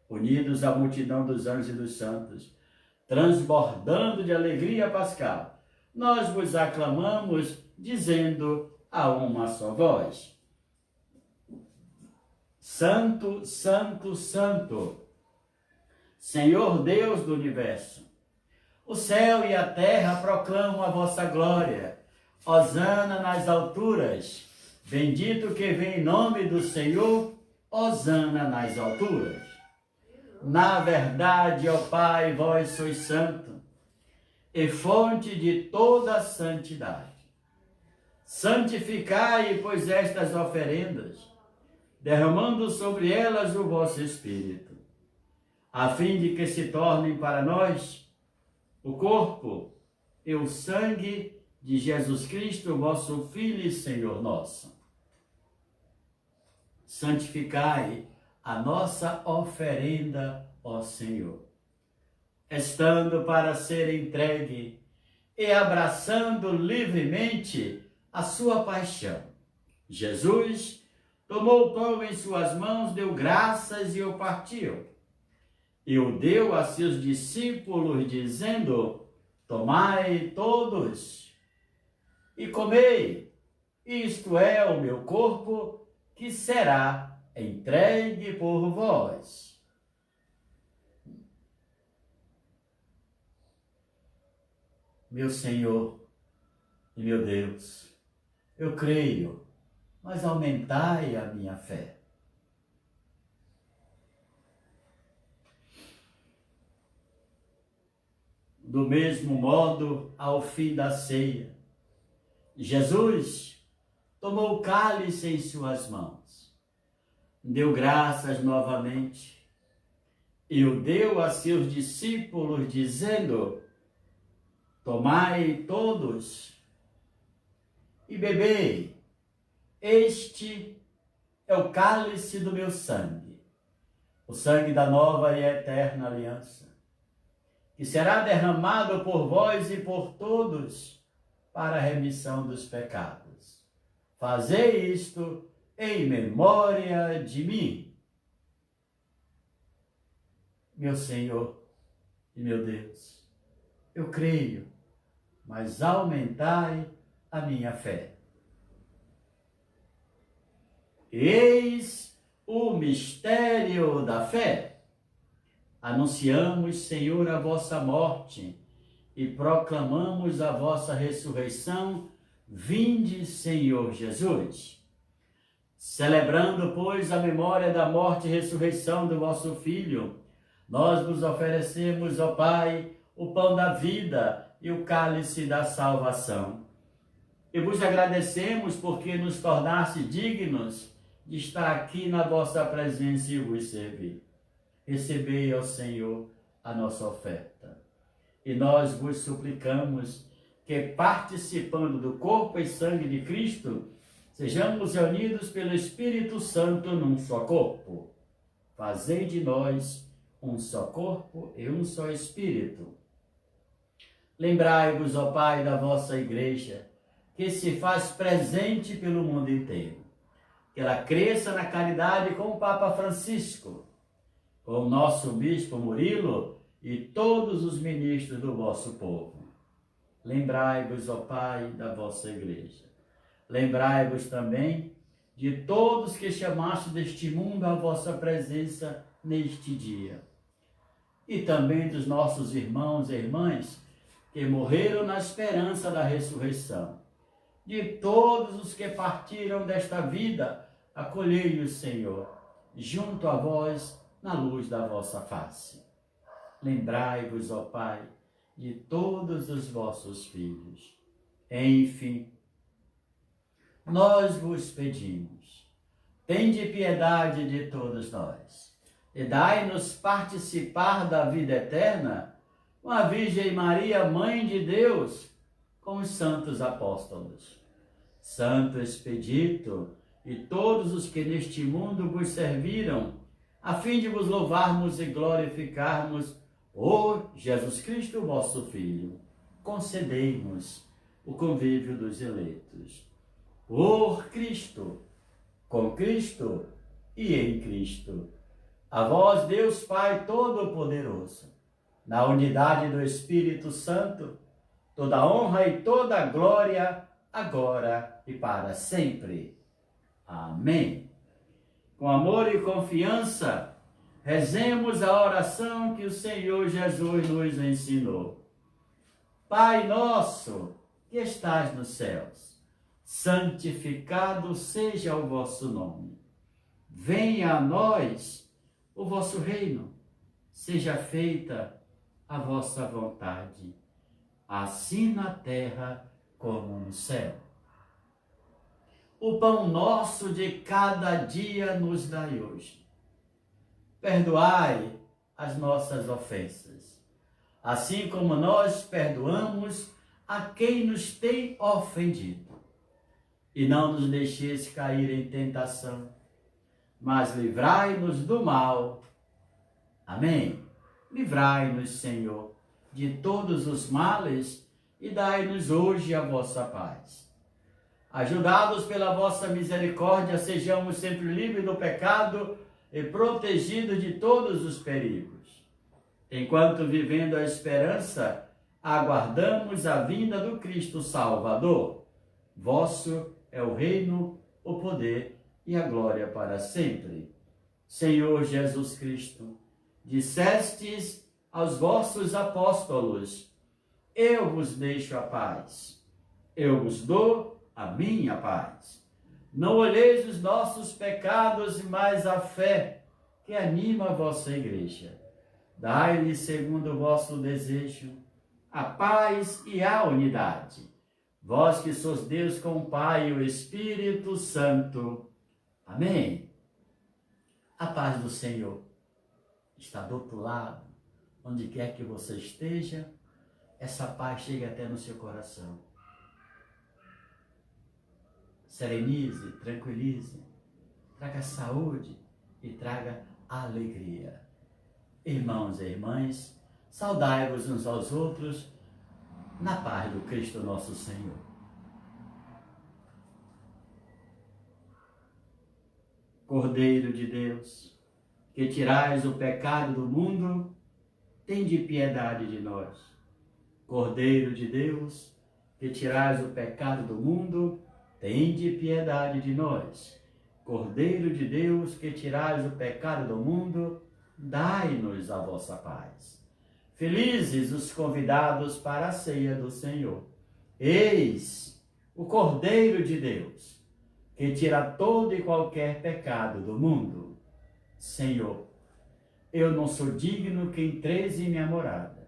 Unidos à multidão dos anjos e dos santos, transbordando de alegria pascal, nós vos aclamamos, dizendo a uma só voz: Santo, Santo, Santo, Senhor Deus do universo, o céu e a terra proclamam a vossa glória. Hosana nas alturas, bendito que vem em nome do Senhor, hosana nas alturas. Na verdade, ó Pai, vós sois santo, e fonte de toda a santidade. Santificai, pois, estas oferendas, derramando sobre elas o vosso Espírito, a fim de que se tornem para nós o corpo e o sangue de Jesus Cristo, vosso Filho e Senhor nosso. Santificai a nossa oferenda, ó Senhor, estando para ser entregue e abraçando livremente a sua paixão. Jesus tomou o pão em suas mãos, deu graças e o partiu. E o deu a seus discípulos, dizendo: tomai todos e comei, isto é o meu corpo, que será entregue por vós. Meu Senhor e meu Deus, eu creio, mas aumentai a minha fé. Do mesmo modo, ao fim da ceia, Jesus tomou o cálice em suas mãos, deu graças novamente e o deu a seus discípulos, dizendo: tomai todos e bebei, este é o cálice do meu sangue, o sangue da nova e eterna aliança, que será derramado por vós e por todos para a remissão dos pecados. Fazei isto em memória de mim. Meu Senhor e meu Deus, eu creio, mas aumentai a minha fé. Eis o mistério da fé. Anunciamos, Senhor, a vossa morte e proclamamos a vossa ressurreição. Vinde, Senhor Jesus. Celebrando, pois, a memória da morte e ressurreição do vosso Filho, nós vos oferecemos, ó Pai, o pão da vida e o cálice da salvação. E vos agradecemos porque nos tornaste dignos de estar aqui na vossa presença e vos servir. Recebei, ó Senhor, a nossa oferta. E nós vos suplicamos que, participando do corpo e sangue de Cristo, sejamos reunidos pelo Espírito Santo num só corpo. Fazei de nós um só corpo e um só Espírito. Lembrai-vos, ó Pai, da vossa Igreja, que se faz presente pelo mundo inteiro. Que ela cresça na caridade com o Papa Francisco, com o nosso Bispo Murilo e todos os ministros do vosso povo. Lembrai-vos, ó Pai, da vossa Igreja. Lembrai-vos também de todos que chamaste deste mundo à vossa presença neste dia. E também dos nossos irmãos e irmãs que morreram na esperança da ressurreição. De todos os que partiram desta vida, acolhei-os, Senhor, junto a vós, na luz da vossa face. Lembrai-vos, ó Pai, de todos os vossos filhos. Enfim, nós vos pedimos, tende piedade de todos nós, e dai-nos participar da vida eterna com a Virgem Maria, Mãe de Deus, com os santos apóstolos. Santo Expedito e todos os que neste mundo vos serviram, a fim de vos louvarmos e glorificarmos, ó Jesus Cristo, vosso Filho, concedei-nos o convívio dos eleitos. Por Cristo, com Cristo e em Cristo. A vós, Deus Pai Todo-Poderoso, na unidade do Espírito Santo, toda honra e toda glória, agora e para sempre. Amém. Com amor e confiança, rezemos a oração que o Senhor Jesus nos ensinou. Pai nosso, que estás nos céus, santificado seja o vosso nome. Venha a nós o vosso reino. Seja feita a vossa vontade, assim na terra como no céu. O pão nosso de cada dia nos dai hoje. Perdoai as nossas ofensas, assim como nós perdoamos a quem nos tem ofendido. E não nos deixeis cair em tentação, mas livrai-nos do mal. Amém. Livrai-nos, Senhor, de todos os males e dai-nos hoje a vossa paz. Ajudados pela vossa misericórdia, sejamos sempre livres do pecado e protegidos de todos os perigos. Enquanto, vivendo a esperança, aguardamos a vinda do Cristo Salvador. Vosso é o reino, o poder e a glória para sempre. Senhor Jesus Cristo, dissestes aos vossos apóstolos: eu vos deixo a paz, eu vos dou a minha paz. Não olheis os nossos pecados, mas a fé que anima a vossa igreja. Dai-lhe, segundo o vosso desejo, a paz e a unidade. Vós que sois Deus com o Pai e o Espírito Santo. Amém. A paz do Senhor está do outro lado, onde quer que você esteja, essa paz chega até no seu coração. Serenize, tranquilize, traga saúde e traga alegria. Irmãos e irmãs, saudai-vos uns aos outros na paz do Cristo nosso Senhor. Cordeiro de Deus, que tirais o pecado do mundo, tende piedade de nós. Cordeiro de Deus, que tirais o pecado do mundo, tende piedade de nós. Cordeiro de Deus, que tirais o pecado do mundo, dai-nos a vossa paz. Felizes os convidados para a ceia do Senhor. Eis o Cordeiro de Deus, que tira todo e qualquer pecado do mundo. Senhor, eu não sou digno que entreis em minha morada,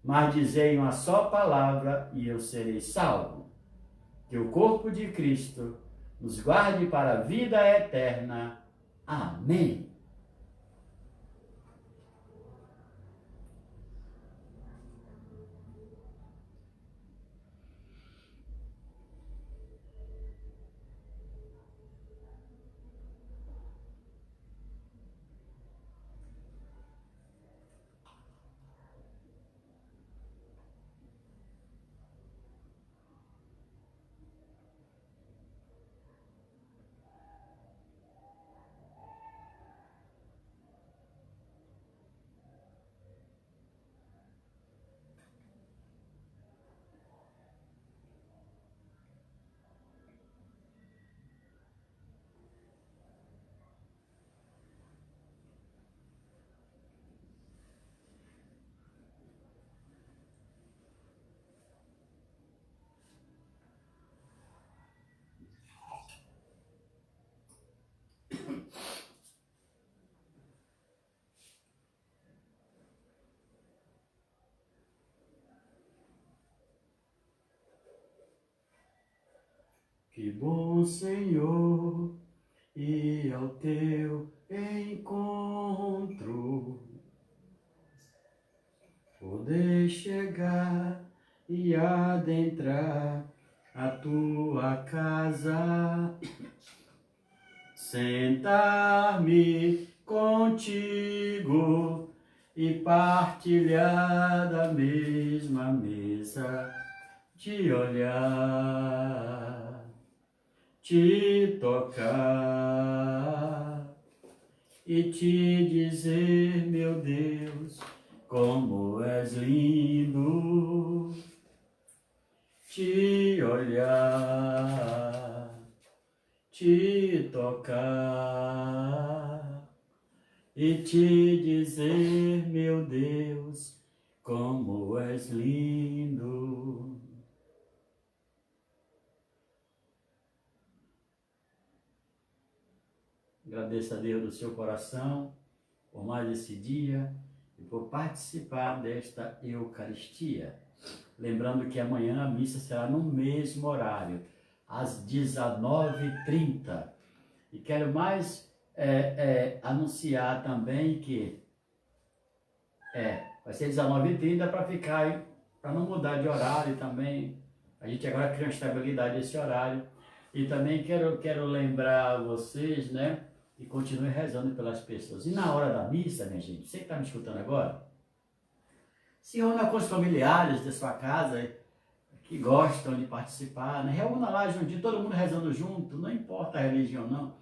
mas dizei uma só palavra e eu serei salvo. Que o corpo de Cristo nos guarde para a vida eterna. Amém. Que bom, Senhor, ir ao teu encontro, poder chegar e adentrar a tua casa, sentar-me contigo e partilhar da mesma mesa, te olhar, te tocar e te dizer, meu Deus, como és lindo, te olhar, te tocar e te dizer, meu Deus, como és lindo. Agradeça a Deus do seu coração por mais esse dia e por participar desta Eucaristia. Lembrando que amanhã a missa será no mesmo horário, às 19h30. E quero mais anunciar também que vai ser 19h30 para não mudar de horário também. A gente agora cria uma estabilidade desse horário. E também quero lembrar vocês, né? E continue rezando pelas pessoas. E na hora da missa, minha gente, você que está me escutando agora, se reúna com os familiares da sua casa que gostam de participar, né? Reúna lá juntinho, todo mundo rezando junto, não importa a religião não.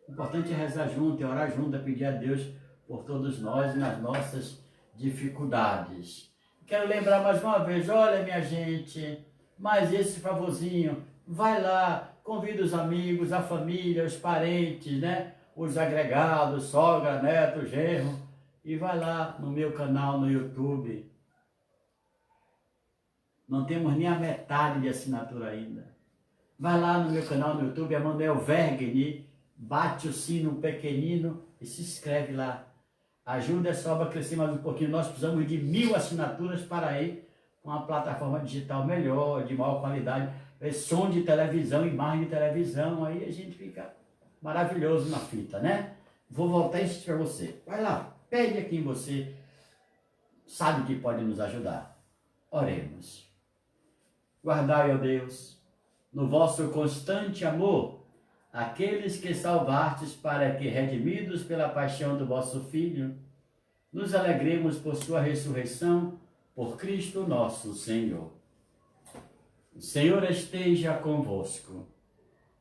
O importante é rezar junto, é orar junto, é pedir a Deus por todos nós e nas nossas dificuldades. Quero lembrar mais uma vez, olha minha gente, mais esse favorzinho, vai lá, convida os amigos, a família, os parentes, né? Os agregados, sogra, neto, genro, e vai lá no meu canal no YouTube. Não temos nem a metade de assinatura ainda. Vai lá no meu canal no YouTube, Emanuel Vergni, bate o sino pequenino e se inscreve lá. Ajuda essa obra a crescer mais um pouquinho. Nós precisamos de 1000 assinaturas para ir com uma plataforma digital melhor, de maior qualidade, som de televisão, imagem de televisão, aí a gente fica maravilhoso na fita, né? Vou voltar a insistir para você. Vai lá, pede a quem você sabe que pode nos ajudar. Oremos. Guardai, ó Deus, no vosso constante amor, aqueles que salvastes para que, redimidos pela paixão do vosso Filho, nos alegremos por sua ressurreição, por Cristo nosso Senhor. O Senhor esteja convosco.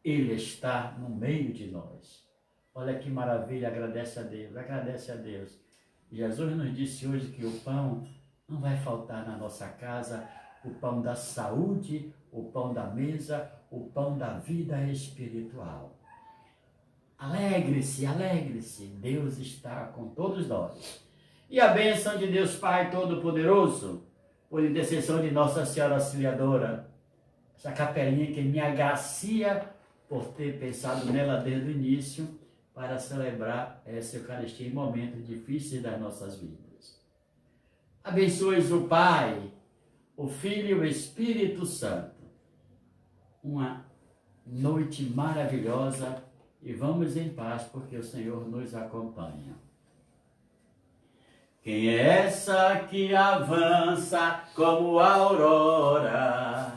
Ele está no meio de nós. Olha que maravilha, agradece a Deus, agradece a Deus. Jesus nos disse hoje que o pão não vai faltar na nossa casa, o pão da saúde, o pão da mesa, o pão da vida espiritual. Alegre-se, alegre-se, Deus está com todos nós. E a bênção de Deus Pai Todo-Poderoso, por intercessão de Nossa Senhora Auxiliadora, essa capelinha que me agracia por ter pensado nela desde o início, para celebrar essa Eucaristia em momentos difíceis das nossas vidas. Abençoe-os o Pai, o Filho e o Espírito Santo. Uma noite maravilhosa e vamos em paz, porque o Senhor nos acompanha. Quem é essa que avança como a aurora,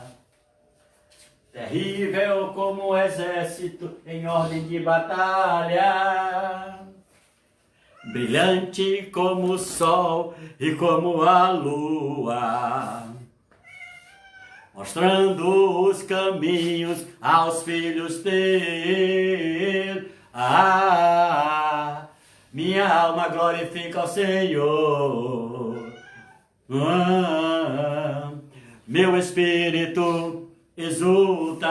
terrível como um exército em ordem de batalha, brilhante como o sol e como a lua, mostrando os caminhos aos filhos teus. Minha alma glorifica ao Senhor. Meu espírito exulta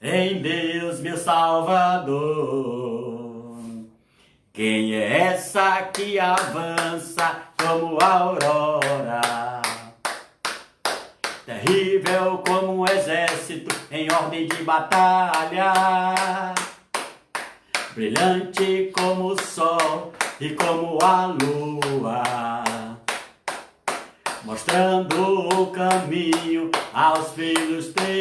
em Deus, meu Salvador. Quem é essa que avança como a aurora, terrível como um exército em ordem de batalha, brilhante como o sol e como a lua, mostrando o caminho aos filhos teus.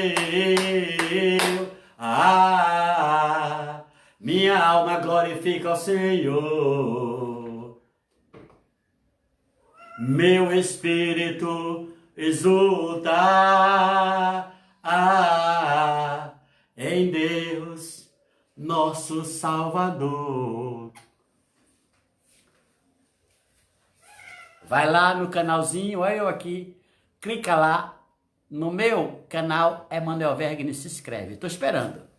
Minha alma glorifica ao Senhor. Meu espírito exulta em Deus, nosso Salvador. Vai lá no canalzinho, olha eu aqui, clica lá no meu canal Emanuel Vergne e se inscreve. Estou esperando.